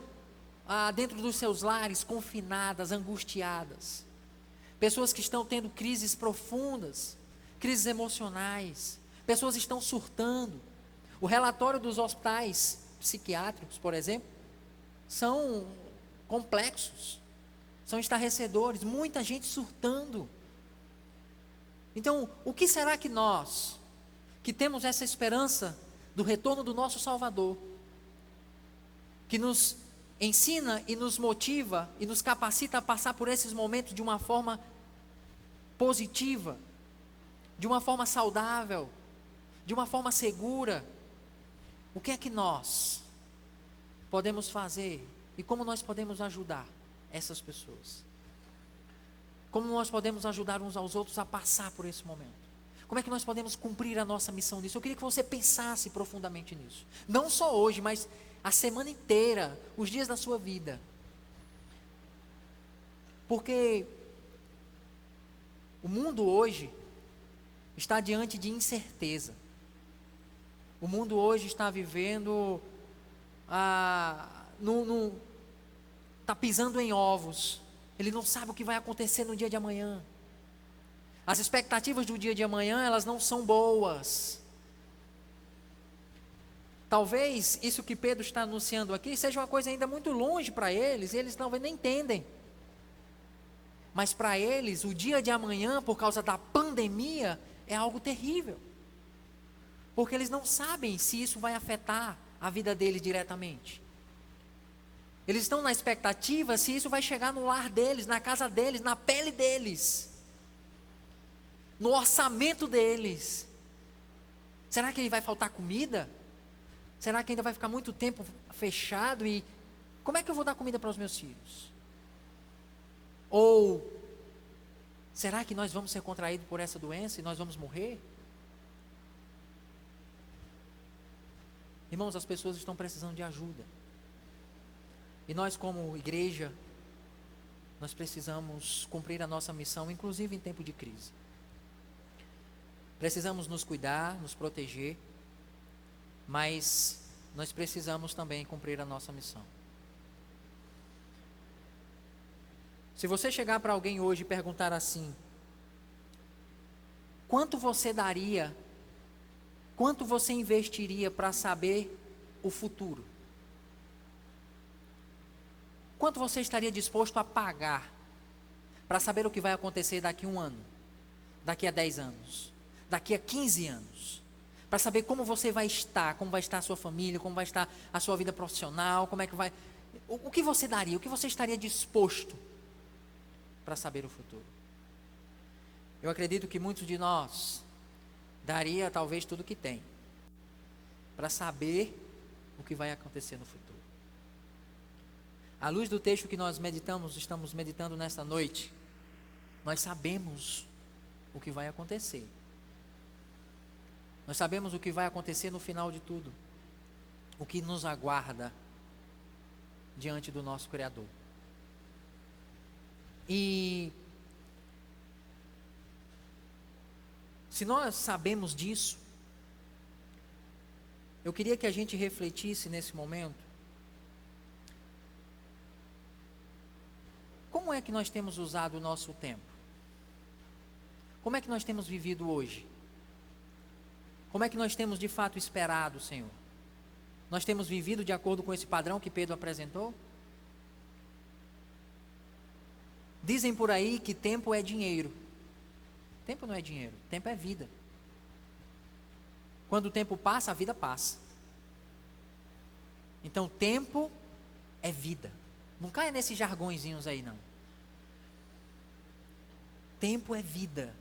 dentro dos seus lares, confinadas, angustiadas, pessoas que estão tendo crises profundas, crises emocionais, pessoas estão surtando. O relatório dos hospitais psiquiátricos, por exemplo, são complexos, são estarrecedores, muita gente surtando. Então, o que será que nós, que temos essa esperança do retorno do nosso Salvador, que nos ensina e nos motiva e nos capacita a passar por esses momentos de uma forma positiva, de uma forma saudável, de uma forma segura, o que é que nós podemos fazer e como nós podemos ajudar essas pessoas? Como nós podemos ajudar uns aos outros a passar por esse momento? Como é que nós podemos cumprir a nossa missão nisso? Eu queria que você pensasse profundamente nisso. Não só hoje, mas a semana inteira, os dias da sua vida. Porque o mundo hoje está diante de incerteza. O mundo hoje está vivendo, está pisando em ovos. Ele não sabe o que vai acontecer no dia de amanhã. As expectativas do dia de amanhã, elas não são boas. Talvez isso que Pedro está anunciando aqui seja uma coisa ainda muito longe para eles, e eles talvez nem entendem. Mas para eles, o dia de amanhã, por causa da pandemia, é algo terrível. Porque eles não sabem se isso vai afetar a vida deles diretamente. Eles estão na expectativa se isso vai chegar no lar deles, na casa deles, na pele deles, no orçamento deles. Será que vai faltar comida? Será que ainda vai ficar muito tempo fechado? E como é que eu vou dar comida para os meus filhos? Ou será que nós vamos ser contraídos por essa doença e nós vamos morrer? Irmãos, as pessoas estão precisando de ajuda. E nós, como igreja, nós precisamos cumprir a nossa missão, inclusive em tempo de crise. Precisamos nos cuidar, nos proteger, mas nós precisamos também cumprir a nossa missão. Se você chegar para alguém hoje e perguntar assim: quanto você daria, quanto você investiria para saber o futuro? Quanto você estaria disposto a pagar para saber o que vai acontecer daqui a 1 ano, daqui a 10 anos, daqui a 15 anos? Para saber como você vai estar, como vai estar a sua família, como vai estar a sua vida profissional, como é que vai... O que você daria, o que você estaria disposto para saber o futuro? Eu acredito que muitos de nós daria talvez tudo o que tem para saber o que vai acontecer no futuro. À luz do texto que nós estamos meditando nesta noite, nós sabemos o que vai acontecer. Nós sabemos o que vai acontecer no final de tudo. O que nos aguarda diante do nosso Criador. E Se nós sabemos disso, eu queria que a gente refletisse nesse momento. Como é que nós temos usado o nosso tempo? Como é que nós temos vivido hoje? Como é que nós temos de fato esperado o Senhor? Nós temos vivido de acordo com esse padrão que Pedro apresentou? Dizem por aí que tempo é dinheiro. Tempo não é dinheiro, tempo é vida. Quando o tempo passa, a vida passa. Então, tempo é vida. Não caia nesses jargõezinhos aí, não. Tempo é vida.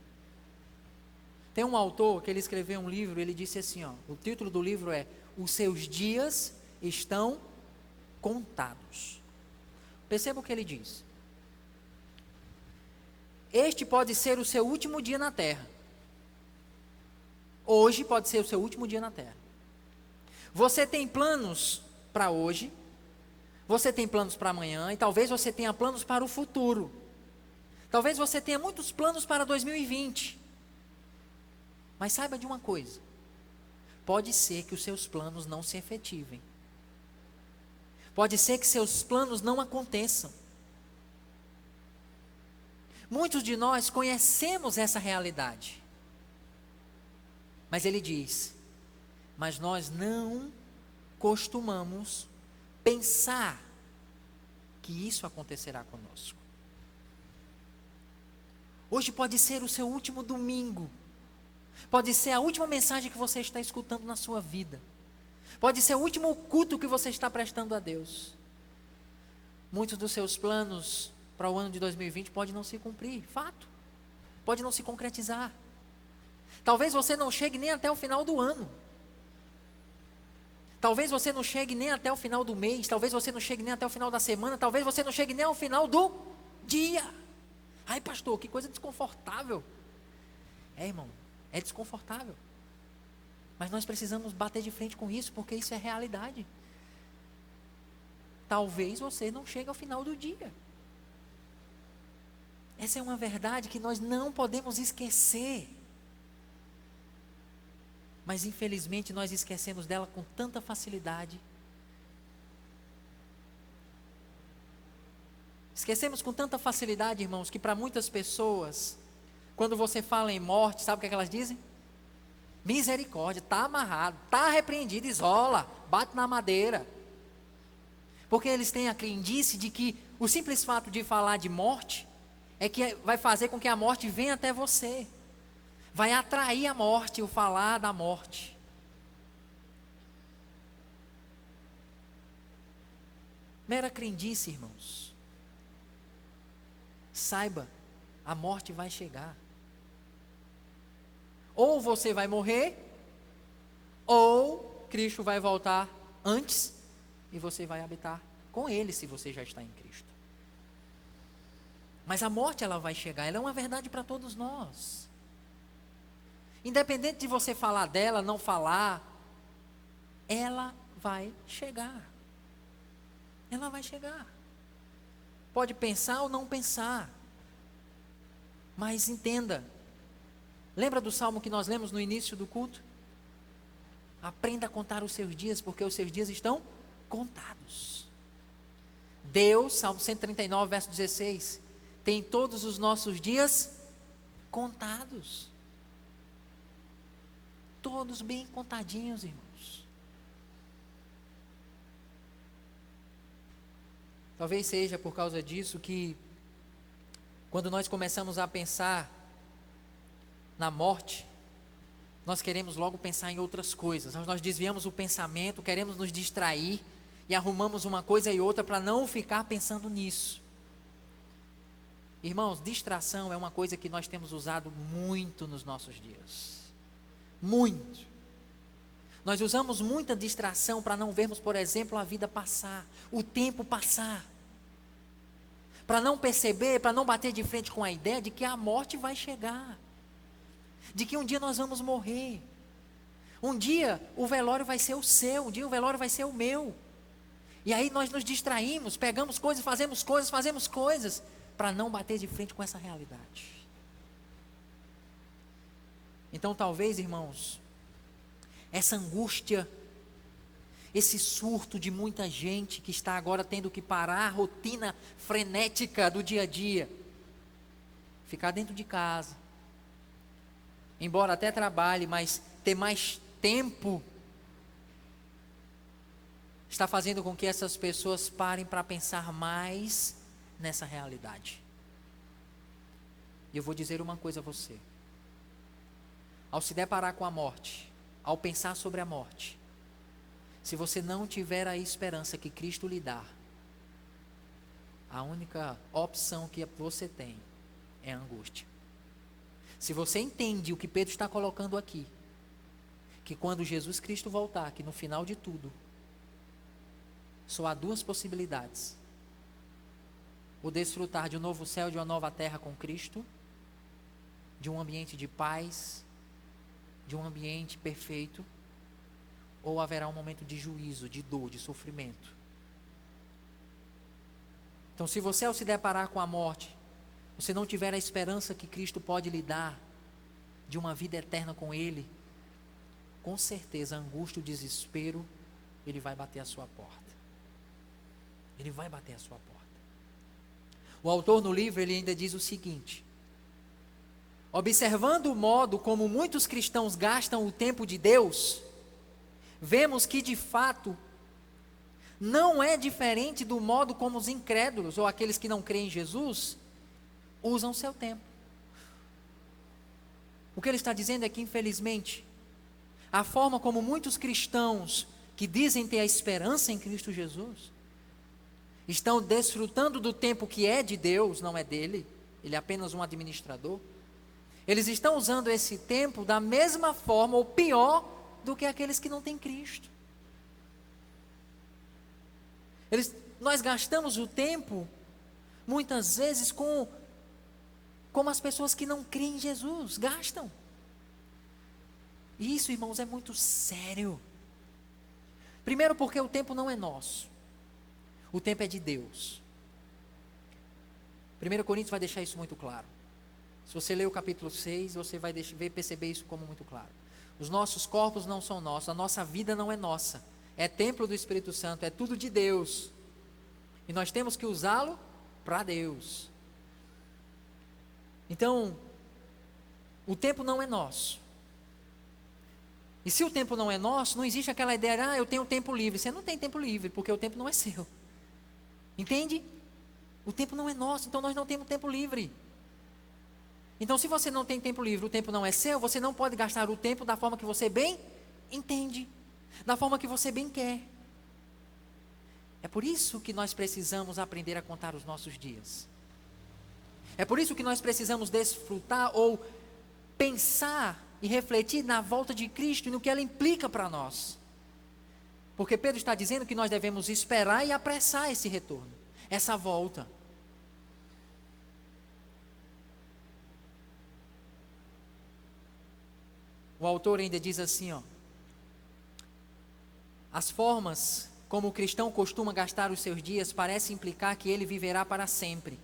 Tem um autor que ele escreveu um livro, ele disse assim, ó, o título do livro é Os Seus Dias Estão Contados. Perceba o que ele diz. Este pode ser o seu último dia na terra. Hoje pode ser o seu último dia na terra. Você tem planos para hoje, você tem planos para amanhã, e talvez você tenha planos para o futuro. Talvez você tenha muitos planos para 2020. Mas saiba de uma coisa: pode ser que os seus planos não se efetivem. Pode ser que seus planos não aconteçam. Muitos de nós conhecemos essa realidade. Mas ele diz, mas nós não costumamos pensar que isso acontecerá conosco. Hoje pode ser o seu último domingo. Pode ser a última mensagem que você está escutando na sua vida. Pode ser o último culto que você está prestando a Deus. Muitos dos seus planos para o ano de 2020 pode não se cumprir, fato. Pode não se concretizar. Talvez você não chegue nem até o final do ano. Talvez você não chegue nem até o final do mês. Talvez você não chegue nem até o final da semana. Talvez você não chegue nem ao final do dia. Ai, pastor, que coisa desconfortável. Irmão, é desconfortável. Mas nós precisamos bater de frente com isso, porque isso é realidade. Talvez você não chegue ao final do dia. Essa é uma verdade que nós não podemos esquecer. Mas infelizmente nós esquecemos dela com tanta facilidade. Esquecemos com tanta facilidade, irmãos, que para muitas pessoas, quando você fala em morte, sabe o que é que elas dizem? Misericórdia, está amarrado, está repreendido, isola, bate na madeira. Porque eles têm a crendice de que o simples fato de falar de morte é que vai fazer com que a morte venha até você. Vai atrair a morte, o falar da morte. Mera crendice, irmãos. Saiba, a morte vai chegar. Ou você vai morrer, ou Cristo vai voltar antes e você vai habitar com Ele, se você já está em Cristo. Mas a morte, ela vai chegar, ela é uma verdade para todos nós. Independente de você falar dela, não falar, ela vai chegar. Ela vai chegar. Pode pensar ou não pensar. Mas entenda. Lembra do salmo que nós lemos no início do culto? Aprenda a contar os seus dias, porque os seus dias estão contados. Deus, Salmo 139, verso 16, tem todos os nossos dias contados. Todos bem contadinhos, irmãos. Talvez seja por causa disso que, quando nós começamos a pensar na morte, nós queremos logo pensar em outras coisas. Nós desviamos o pensamento, queremos nos distrair e arrumamos uma coisa e outra para não ficar pensando nisso. Irmãos, distração é uma coisa que nós temos usado muito nos nossos dias. Muito. Nós usamos muita distração para não vermos, por exemplo, a vida passar, o tempo passar. Para não perceber, para não bater de frente com a ideia de que a morte vai chegar. De que um dia nós vamos morrer. Um dia o velório vai ser o seu, um dia o velório vai ser o meu. E aí nós nos distraímos, pegamos coisas, fazemos coisas, para não bater de frente com essa realidade. Então talvez, irmãos, essa angústia, esse surto de muita gente que está agora tendo que parar a rotina frenética do dia a dia, ficar dentro de casa, embora até trabalhe, mas ter mais tempo, está fazendo com que essas pessoas parem para pensar mais nessa realidade. E eu vou dizer uma coisa a você: ao se deparar com a morte, ao pensar sobre a morte, se você não tiver a esperança que Cristo lhe dá, a única opção que você tem é a angústia. Se você entende o que Pedro está colocando aqui, que quando Jesus Cristo voltar, que no final de tudo, só há duas possibilidades: o desfrutar de um novo céu e de uma nova terra com Cristo, de um ambiente de paz, de um ambiente perfeito, ou haverá um momento de juízo, de dor, de sofrimento. Então, se você, ao se deparar com a morte, você não tiver a esperança que Cristo pode lhe dar de uma vida eterna com Ele, com certeza a angústia, o desespero, ele vai bater a sua porta. Ele vai bater a sua porta. O autor no livro, ele ainda diz o seguinte: observando o modo como muitos cristãos gastam o tempo de Deus, vemos que de fato não é diferente do modo como os incrédulos ou aqueles que não creem em Jesus usam seu tempo. O que ele está dizendo é que, infelizmente, a forma como muitos cristãos que dizem ter a esperança em Cristo Jesus estão desfrutando do tempo que é de Deus, não é dele, ele é apenas um administrador. Eles estão usando esse tempo da mesma forma ou pior do que aqueles que não têm Cristo. Nós gastamos o tempo muitas vezes como as pessoas que não creem em Jesus gastam. E isso, irmãos, é muito sério. Primeiro porque o tempo não é nosso. O tempo é de Deus. 1 Coríntios vai deixar isso muito claro. Se você ler o capítulo 6, você vai perceber isso como muito claro. Os nossos corpos não são nossos, a nossa vida não é nossa. É templo do Espírito Santo, é tudo de Deus. E nós temos que usá-lo para Deus. Então, o tempo não é nosso. E se o tempo não é nosso, não existe aquela ideia, eu tenho tempo livre. Você não tem tempo livre, porque o tempo não é seu. Entende? O tempo não é nosso, então nós não temos tempo livre. Então, se você não tem tempo livre, o tempo não é seu, você não pode gastar o tempo da forma que você bem entende, da forma que você bem quer. É por isso que nós precisamos aprender a contar os nossos dias. É por isso que nós precisamos desfrutar ou pensar e refletir na volta de Cristo e no que ela implica para nós. Porque Pedro está dizendo que nós devemos esperar e apressar esse retorno, essa volta. O autor ainda diz assim, as formas como o cristão costuma gastar os seus dias parece implicar que ele viverá para sempre.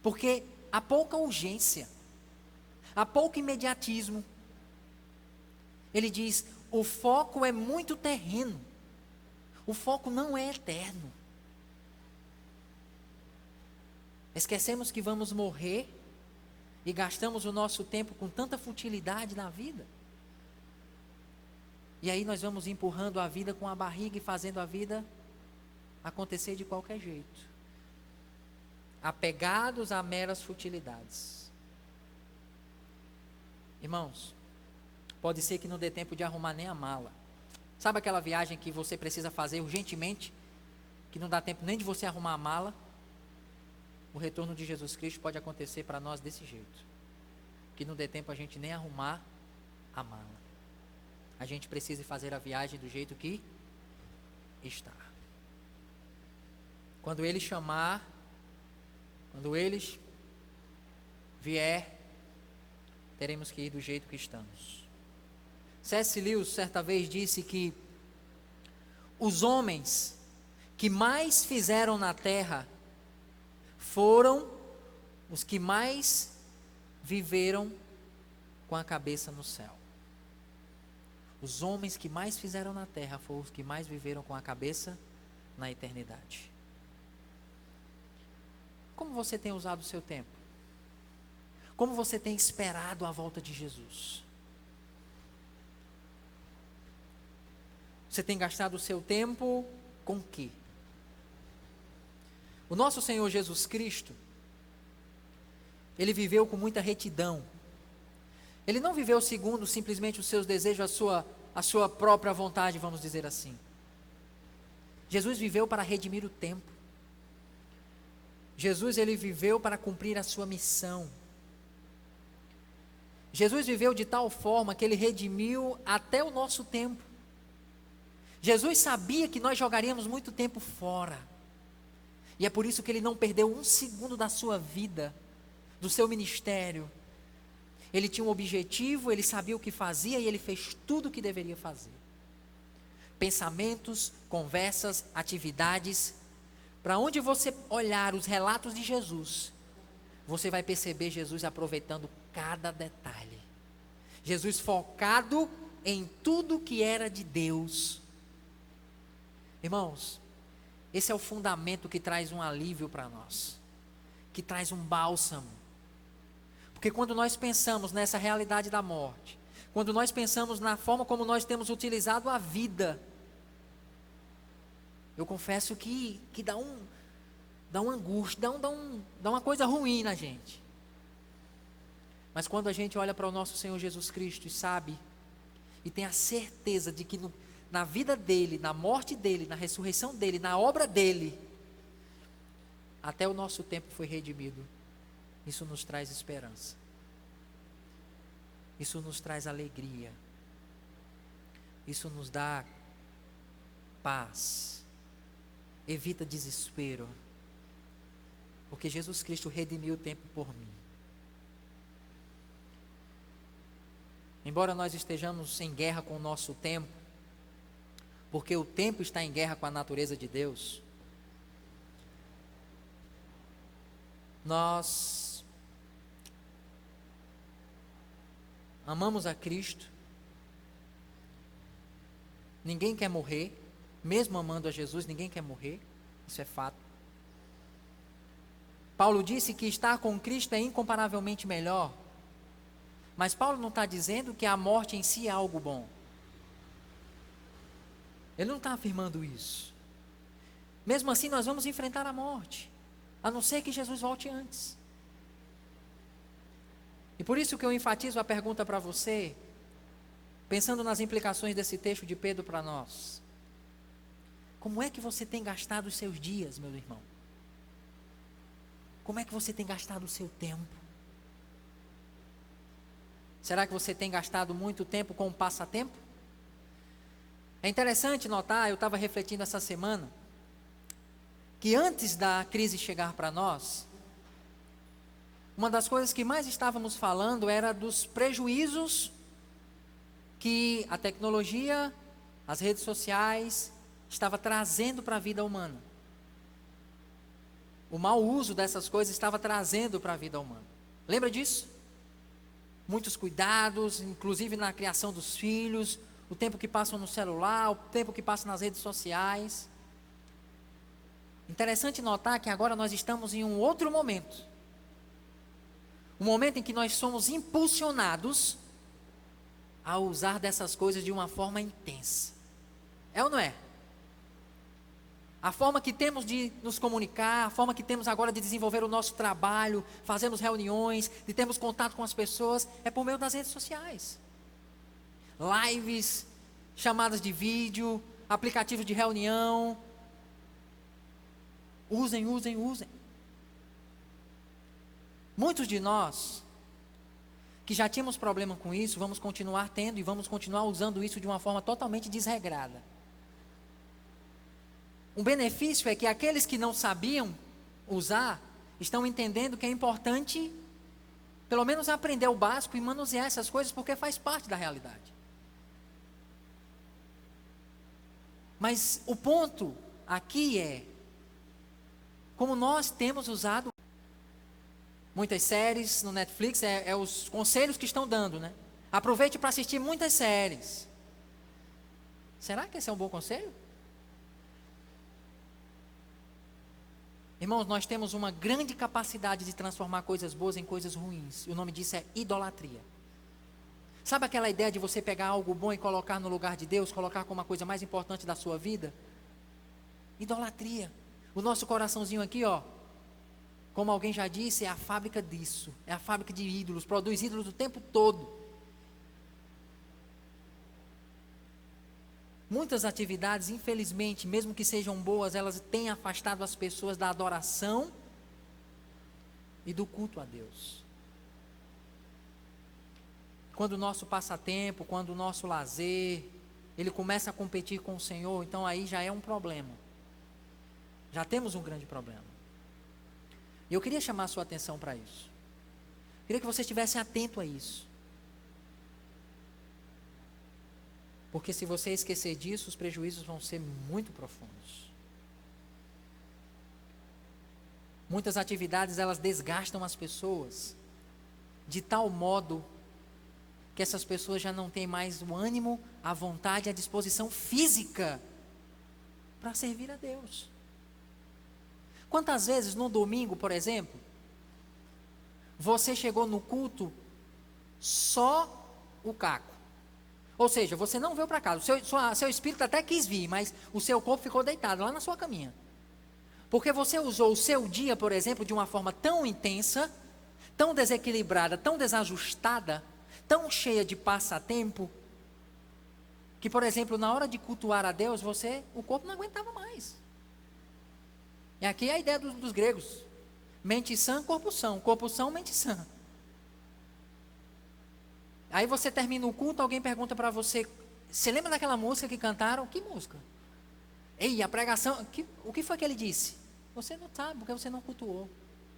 Porque há pouca urgência, há pouco imediatismo. Ele diz, o foco é muito terreno, o foco não é eterno. Esquecemos que vamos morrer e gastamos o nosso tempo com tanta futilidade na vida. E aí nós vamos empurrando a vida com a barriga e fazendo a vida acontecer de qualquer jeito, apegados a meras futilidades. Irmãos, pode ser que não dê tempo de arrumar nem a mala. Sabe aquela viagem que você precisa fazer urgentemente, que não dá tempo nem de você arrumar a mala? O retorno de Jesus Cristo pode acontecer para nós desse jeito, que não dê tempo a gente nem arrumar a mala. A gente precisa fazer a viagem do jeito que está. Quando Ele chamar, quando Ele vier, teremos que ir do jeito que estamos. C.S. Lewis certa vez disse que os homens que mais fizeram na terra foram os que mais viveram com a cabeça no céu. Os homens que mais fizeram na terra foram os que mais viveram com a cabeça na eternidade. Como você tem usado o seu tempo? Como você tem esperado a volta de Jesus? Você tem gastado o seu tempo com o quê? O nosso Senhor Jesus Cristo, Ele viveu com muita retidão. Ele não viveu segundo simplesmente os seus desejos, a sua própria vontade, vamos dizer assim. Jesus viveu para redimir o tempo. Jesus, ele viveu para cumprir a sua missão. Jesus viveu de tal forma que ele redimiu até o nosso tempo. Jesus sabia que nós jogaríamos muito tempo fora. E é por isso que ele não perdeu um segundo da sua vida, do seu ministério. Ele tinha um objetivo, ele sabia o que fazia e ele fez tudo o que deveria fazer. Pensamentos, conversas, atividades. Para onde você olhar os relatos de Jesus, você vai perceber Jesus aproveitando cada detalhe. Jesus focado em tudo que era de Deus. Irmãos, esse é o fundamento que traz um alívio para nós, que traz um bálsamo. Porque quando nós pensamos nessa realidade da morte, quando nós pensamos na forma como nós temos utilizado a vida, eu confesso que dá uma angústia, dá uma coisa ruim na gente. Mas quando a gente olha para o nosso Senhor Jesus Cristo e sabe, e tem a certeza de que na vida dele, na morte dele, na ressurreição dele, na obra dele, até o nosso tempo foi redimido, isso nos traz esperança. Isso nos traz alegria. Isso nos dá paz. Evita desespero. Porque Jesus Cristo redimiu o tempo por mim. Embora nós estejamos em guerra com o nosso tempo, porque o tempo está em guerra com a natureza de Deus, nós amamos a Cristo. Ninguém quer morrer, mesmo amando a Jesus, ninguém quer morrer, isso é fato. Paulo disse que estar com Cristo é incomparavelmente melhor, mas Paulo não está dizendo que a morte em si é algo bom. Ele não está afirmando isso. Mesmo assim, nós vamos enfrentar a morte, a não ser que Jesus volte antes. E por isso que eu enfatizo a pergunta para você, pensando nas implicações desse texto de Pedro para nós. Como é que você tem gastado os seus dias, meu irmão? Como é que você tem gastado o seu tempo? Será que você tem gastado muito tempo com um passatempo? É interessante notar, eu estava refletindo essa semana, que antes da crise chegar para nós, uma das coisas que mais estávamos falando era dos prejuízos que a tecnologia, as redes sociais, estava trazendo para a vida humana. O mau uso dessas coisas estava trazendo para a vida humana. Lembra disso? Muitos cuidados, inclusive na criação dos filhos, o tempo que passam no celular, o tempo que passam nas redes sociais. Interessante notar que agora nós estamos em um outro momento. Um momento em que nós somos impulsionados a usar dessas coisas de uma forma intensa. É ou não é? A forma que temos de nos comunicar, a forma que temos agora de desenvolver o nosso trabalho, fazermos reuniões, de termos contato com as pessoas, é por meio das redes sociais. Lives, chamadas de vídeo, aplicativos de reunião. Usem. Muitos de nós, que já tínhamos problema com isso, vamos continuar tendo e vamos continuar usando isso de uma forma totalmente desregrada. Um benefício é que aqueles que não sabiam usar, estão entendendo que é importante, pelo menos aprender o básico e manusear essas coisas, porque faz parte da realidade. Mas o ponto aqui é, como nós temos usado muitas séries no Netflix, os conselhos que estão dando, né? Aproveite para assistir muitas séries. Será que esse é um bom conselho? Irmãos, nós temos uma grande capacidade de transformar coisas boas em coisas ruins. E o nome disso é idolatria. Sabe aquela ideia de você pegar algo bom e colocar no lugar de Deus, colocar como a coisa mais importante da sua vida? Idolatria. O nosso coraçãozinho aqui, ó, como alguém já disse, é a fábrica disso. É a fábrica de ídolos, produz ídolos o tempo todo. Muitas atividades, infelizmente, mesmo que sejam boas, elas têm afastado as pessoas da adoração e do culto a Deus. Quando o nosso passatempo, quando o nosso lazer, ele começa a competir com o Senhor, então aí já é um problema. Já temos um grande problema. E eu queria chamar a sua atenção para isso. Queria que você estivesse atento a isso. Porque se você esquecer disso, os prejuízos vão ser muito profundos. Muitas atividades, elas desgastam as pessoas de tal modo que essas pessoas já não têm mais o ânimo, a vontade, a disposição física para servir a Deus. Quantas vezes no domingo, por exemplo, você chegou no culto só o caco? Ou seja, você não veio para casa, seu espírito até quis vir, mas o seu corpo ficou deitado lá na sua caminha. Porque você usou o seu dia, por exemplo, de uma forma tão intensa, tão desequilibrada, tão desajustada, tão cheia de passatempo, que, por exemplo, na hora de cultuar a Deus, o corpo não aguentava mais. E aqui é a ideia dos gregos: mente sã, corpo são, mente sã. Aí você termina o culto, alguém pergunta para você: você lembra daquela música que cantaram? Que música? Ei, a pregação, o que foi que ele disse? Você não sabe, porque você não cultuou.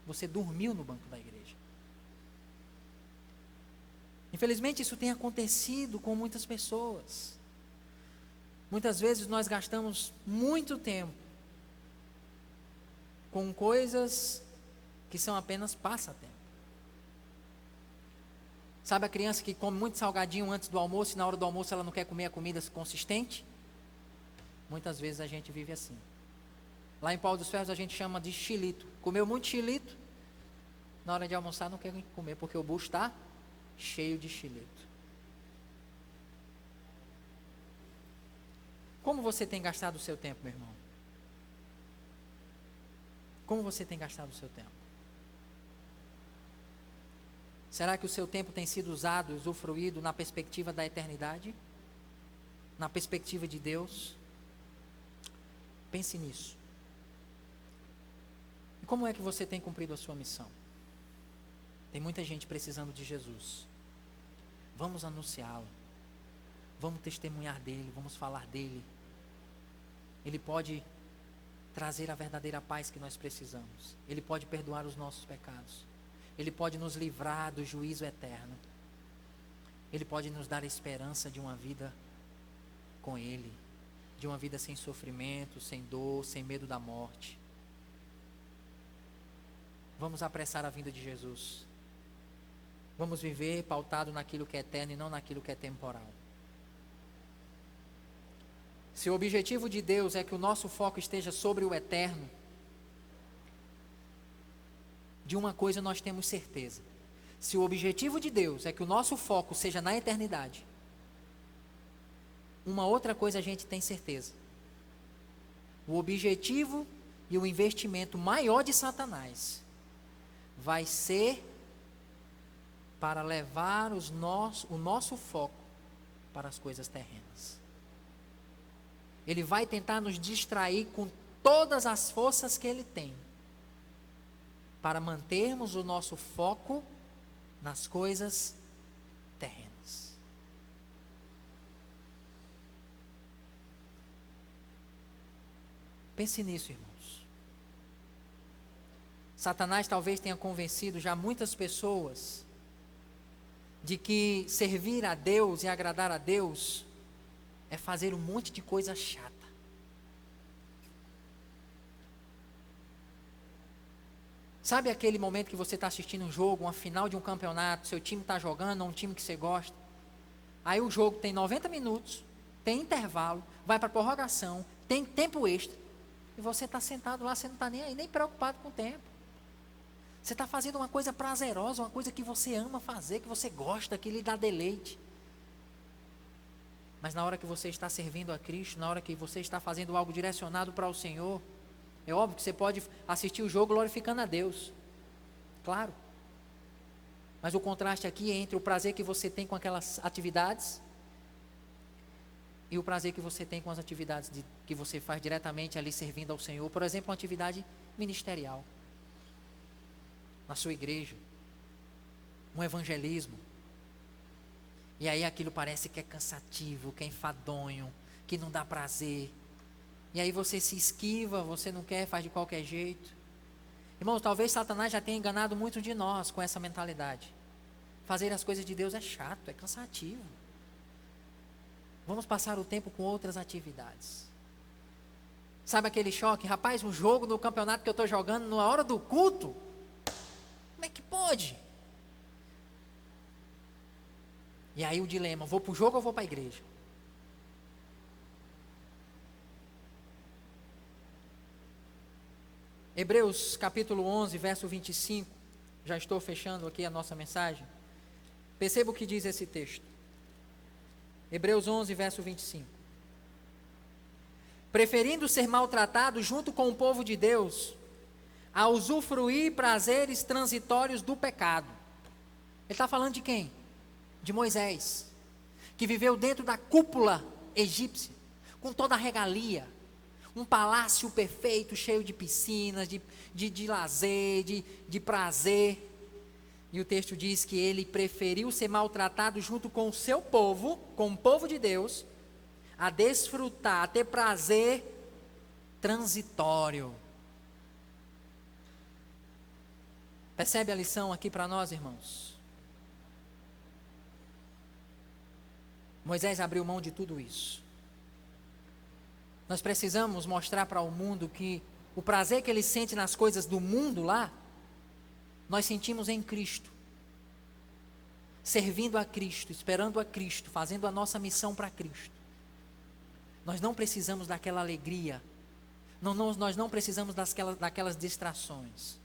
Você dormiu no banco da igreja. Infelizmente isso tem acontecido com muitas pessoas. Muitas vezes nós gastamos muito tempo com coisas que são apenas passatempo. Sabe a criança que come muito salgadinho antes do almoço e na hora do almoço ela não quer comer a comida consistente? Muitas vezes a gente vive assim. Lá em Pau dos Ferros a gente chama de xilito. Comeu muito xilito, na hora de almoçar não quer comer porque o bucho está cheio de xilito. Como você tem gastado o seu tempo, meu irmão? Como você tem gastado o seu tempo? Será que o seu tempo tem sido usado, usufruído na perspectiva da eternidade? Na perspectiva de Deus? Pense nisso. E como é que você tem cumprido a sua missão? Tem muita gente precisando de Jesus. Vamos anunciá-lo. Vamos testemunhar dele, vamos falar dele. Ele pode trazer a verdadeira paz que nós precisamos. Ele pode perdoar os nossos pecados. Ele pode nos livrar do juízo eterno. Ele pode nos dar a esperança de uma vida com Ele. De uma vida sem sofrimento, sem dor, sem medo da morte. Vamos apressar a vinda de Jesus. Vamos viver pautado naquilo que é eterno e não naquilo que é temporal. Se o objetivo de Deus é que o nosso foco esteja sobre o eterno, de uma coisa nós temos certeza: se o objetivo de Deus é que o nosso foco seja na eternidade, uma outra coisa a gente tem certeza: o objetivo e o investimento maior de Satanás vai ser para levar o nosso foco para as coisas terrenas. Ele vai tentar nos distrair com todas as forças que ele tem, para mantermos o nosso foco nas coisas terrenas. Pense nisso, irmãos. Satanás talvez tenha convencido já muitas pessoas de que servir a Deus e agradar a Deus é fazer um monte de coisa chata. Sabe aquele momento que você está assistindo um jogo, uma final de um campeonato, seu time está jogando, ou um time que você gosta, Aí o jogo tem 90 minutos, tem intervalo, vai para prorrogação, tem tempo extra. E você está sentado lá, você não está nem aí, nem preocupado com o tempo. Você está fazendo uma coisa prazerosa, uma coisa que você ama fazer, que você gosta, que lhe dá deleite. Mas na hora que você está servindo a Cristo, na hora que você está fazendo algo direcionado para o Senhor, é óbvio que você pode assistir o jogo glorificando a Deus. Claro. Mas o contraste aqui é entre o prazer que você tem com aquelas atividades e o prazer que você tem com as atividades que você faz diretamente ali servindo ao Senhor. Por exemplo, uma atividade ministerial na sua igreja, um evangelismo. E aí aquilo parece que é cansativo, que é enfadonho, que não dá prazer. E aí você se esquiva, você não quer, faz de qualquer jeito. Irmãos, talvez Satanás já tenha enganado muitos de nós com essa mentalidade. Fazer as coisas de Deus é chato, é cansativo. Vamos passar o tempo com outras atividades. Sabe aquele choque? Rapaz, um jogo no campeonato que eu estou jogando na hora do culto? Como é que pode? E aí o dilema, vou para o jogo ou vou para a igreja? Hebreus capítulo 11, verso 25, já estou fechando aqui a nossa mensagem. Perceba o que diz esse texto. Hebreus 11, verso 25. Preferindo ser maltratado junto com o povo de Deus, a usufruir prazeres transitórios do pecado. Ele está falando de quem? De Moisés, que viveu dentro da cúpula egípcia, com toda a regalia, um palácio perfeito, cheio de piscinas, de lazer, de prazer. E o texto diz que ele preferiu ser maltratado junto com o seu povo, com o povo de Deus, a desfrutar, a ter prazer transitório. Percebe a lição aqui para nós, irmãos? Moisés abriu mão de tudo isso. Nós precisamos mostrar para o mundo que o prazer que ele sente nas coisas do mundo lá, nós sentimos em Cristo. Servindo a Cristo, esperando a Cristo, fazendo a nossa missão para Cristo. Nós não precisamos daquela alegria. Nós não precisamos daquelas distrações.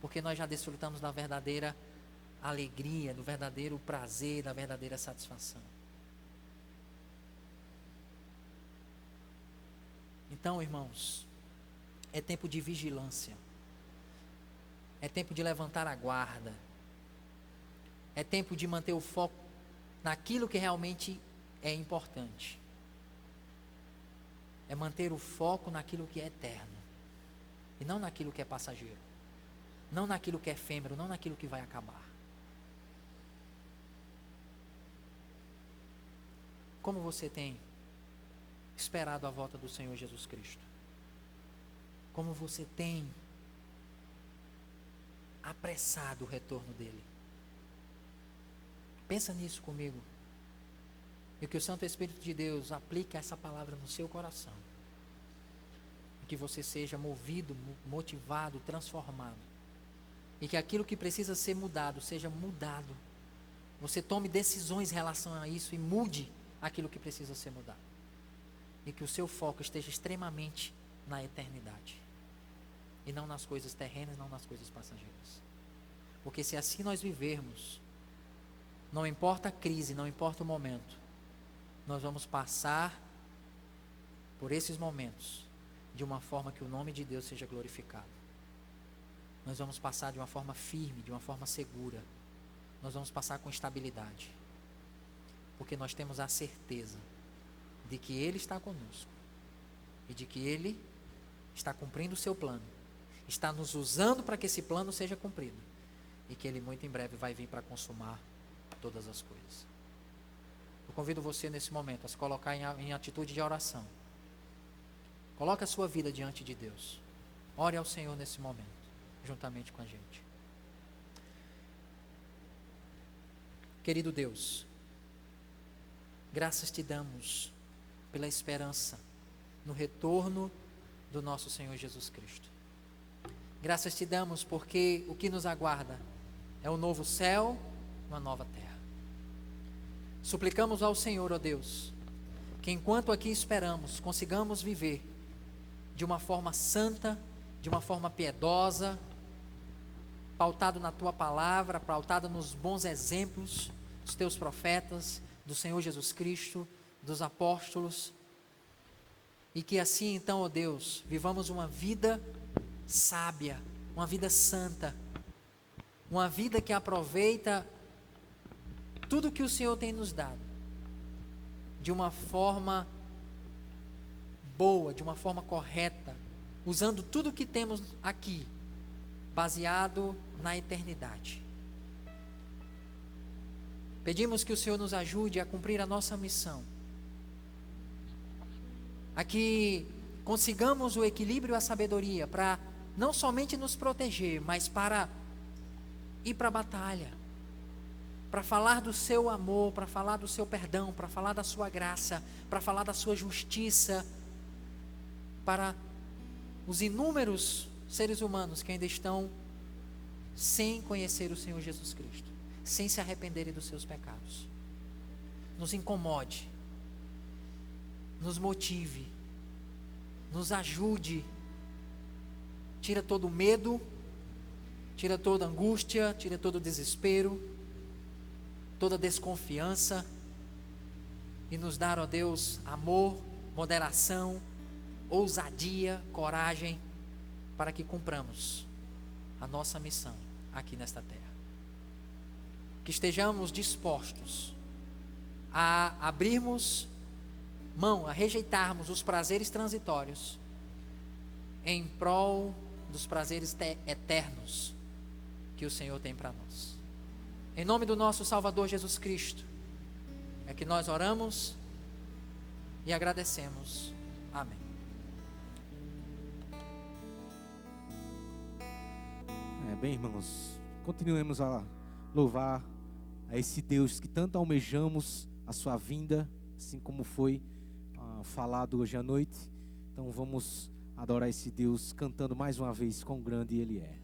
Porque nós já desfrutamos da verdadeira alegria, do verdadeiro prazer, da verdadeira satisfação. Então, irmãos, é tempo de vigilância. É tempo de levantar a guarda. É tempo de manter o foco naquilo que realmente é importante. É manter o foco naquilo que é eterno. E não naquilo que é passageiro. Não naquilo que é efêmero, não naquilo que vai acabar. Como você tem esperado a volta do Senhor Jesus Cristo? Como você tem apressado o retorno dele? Pensa nisso comigo. E que o Santo Espírito de Deus aplique essa palavra no seu coração. E que você seja movido, motivado, transformado. E que aquilo que precisa ser mudado, seja mudado. Você tome decisões em relação a isso e mude aquilo que precisa ser mudado. E que o seu foco esteja extremamente na eternidade. E não nas coisas terrenas, não nas coisas passageiras. Porque se assim nós vivermos, não importa a crise, não importa o momento, nós vamos passar por esses momentos de uma forma que o nome de Deus seja glorificado. Nós vamos passar de uma forma firme, de uma forma segura. Nós vamos passar com estabilidade. Porque nós temos a certeza de que Ele está conosco. E de que Ele está cumprindo o seu plano. Está nos usando para que esse plano seja cumprido. E que Ele muito em breve vai vir para consumar todas as coisas. Eu convido você nesse momento a se colocar em atitude de oração. Coloque a sua vida diante de Deus. Ore ao Senhor nesse momento, juntamente com a gente. Querido Deus, graças te damos pela esperança no retorno do nosso Senhor Jesus Cristo. Graças te damos porque o que nos aguarda é um novo céu, uma nova terra. Suplicamos ao Senhor, ó Deus, que enquanto aqui esperamos, consigamos viver de uma forma santa, de uma forma piedosa, pautado na Tua palavra, pautado nos bons exemplos dos Teus profetas, do Senhor Jesus Cristo, dos apóstolos, e que assim então, ó Deus, vivamos uma vida sábia, uma vida santa, uma vida que aproveita tudo que o Senhor tem nos dado, de uma forma boa, de uma forma correta, usando tudo que temos aqui, baseado na eternidade. Pedimos que o Senhor nos ajude a cumprir a nossa missão, a que consigamos o equilíbrio e a sabedoria para não somente nos proteger, mas para ir para a batalha, para falar do seu amor, para falar do seu perdão, para falar da sua graça, para falar da sua justiça, para os inúmeros seres humanos que ainda estão sem conhecer o Senhor Jesus Cristo, sem se arrependerem dos seus pecados. Nos incomode, nos motive, nos ajude, tira todo o medo, tira toda a angústia, tira todo o desespero, toda a desconfiança, e nos dar, ó Deus, amor, moderação, ousadia, coragem, para que cumpramos a nossa missão aqui nesta terra. Que estejamos dispostos a abrirmos mão, a rejeitarmos os prazeres transitórios em prol dos prazeres eternos que o Senhor tem para nós. Em nome do nosso Salvador Jesus Cristo é que nós oramos e agradecemos. Amém. Bem, irmãos, continuemos a louvar a esse Deus que tanto almejamos a sua vinda, assim como foi falado hoje à noite. Então vamos adorar esse Deus cantando mais uma vez quão grande Ele é.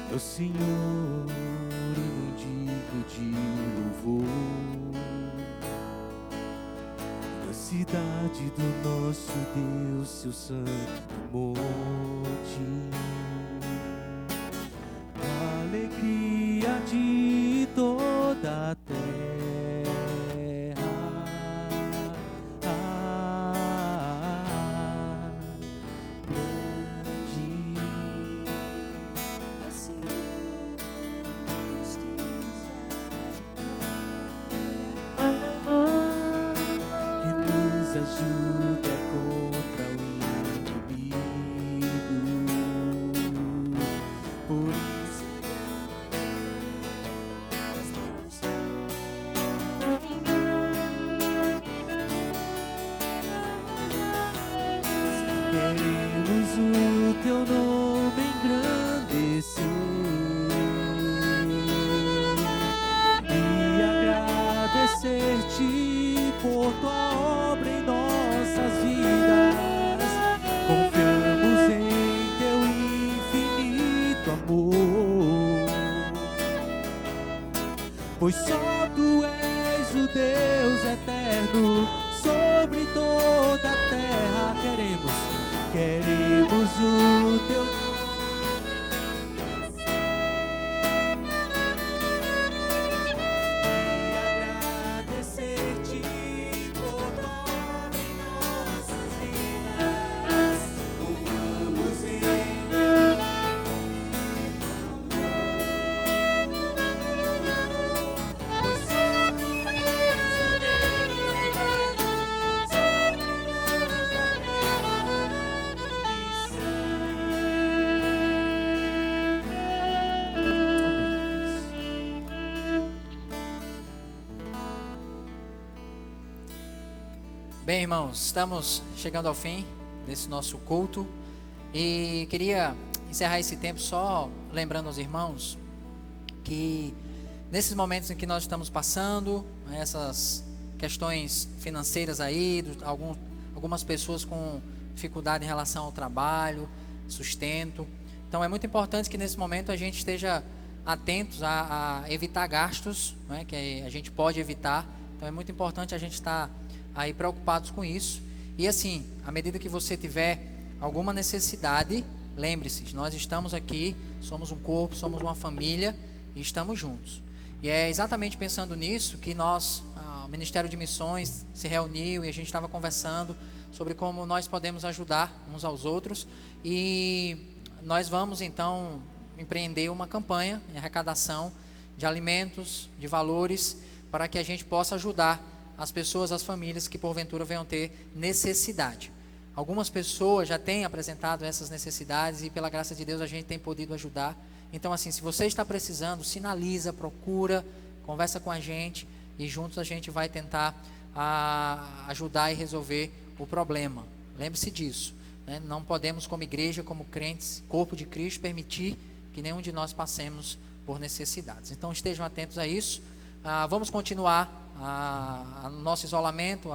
O Senhor não digno de louvor, na cidade do nosso Deus, seu santo monte, a alegria de toda a terra. Ajuda contra o inimigo, por isso queremos o teu nome engrandecer e agradecer-te por tua obra em nossas vidas. Confiamos em teu infinito amor, pois só tu és o Deus eterno sobre toda a terra. Queremos o teu Bem, irmãos, estamos chegando ao fim desse nosso culto e queria encerrar esse tempo só lembrando aos irmãos que nesses momentos em que nós estamos passando, essas questões financeiras aí, algumas pessoas com dificuldade em relação ao trabalho, sustento. Então é muito importante que nesse momento a gente esteja atentos a evitar gastos, né, que a gente pode evitar. Então é muito importante a gente estar aí preocupados com isso. E assim, à medida que você tiver alguma necessidade, lembre-se, nós estamos aqui, somos um corpo, somos uma família e estamos juntos. E é exatamente pensando nisso que o Ministério de Missões se reuniu e a gente estava conversando sobre como nós podemos ajudar uns aos outros. E nós vamos então empreender uma campanha em arrecadação de alimentos, de valores, para que a gente possa ajudar as pessoas, as famílias que porventura venham ter necessidade. Algumas pessoas já têm apresentado essas necessidades e pela graça de Deus a gente tem podido ajudar. Então assim, se você está precisando, sinaliza, procura, conversa com a gente e juntos a gente vai tentar ajudar e resolver o problema. Lembre-se disso, né? Não podemos como igreja, como crentes, corpo de Cristo, permitir que nenhum de nós passemos por necessidades. Então estejam atentos a isso. Vamos continuar no nosso isolamento,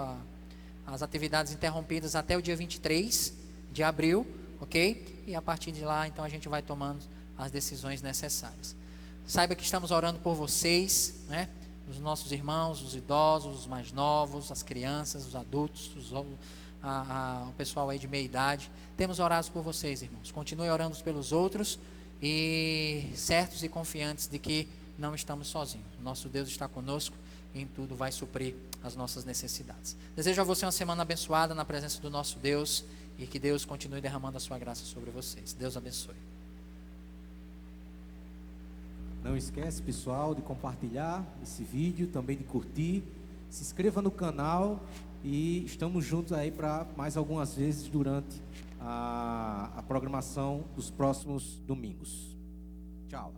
as atividades interrompidas até o dia 23 de abril, ok? E a partir de lá, então, a gente vai tomando as decisões necessárias. Saiba que estamos orando por vocês, né? Os nossos irmãos, os idosos, os mais novos, as crianças, os adultos, o pessoal aí de meia idade. Temos orado por vocês, irmãos. Continue orando pelos outros e certos e confiantes de que não estamos sozinhos. Nosso Deus está conosco e em tudo vai suprir as nossas necessidades. Desejo a você uma semana abençoada na presença do nosso Deus e que Deus continue derramando a sua graça sobre vocês. Deus abençoe. Não esquece, pessoal, de compartilhar esse vídeo, também de curtir, se inscreva no canal e estamos juntos aí para mais algumas vezes durante a programação dos próximos domingos. Tchau.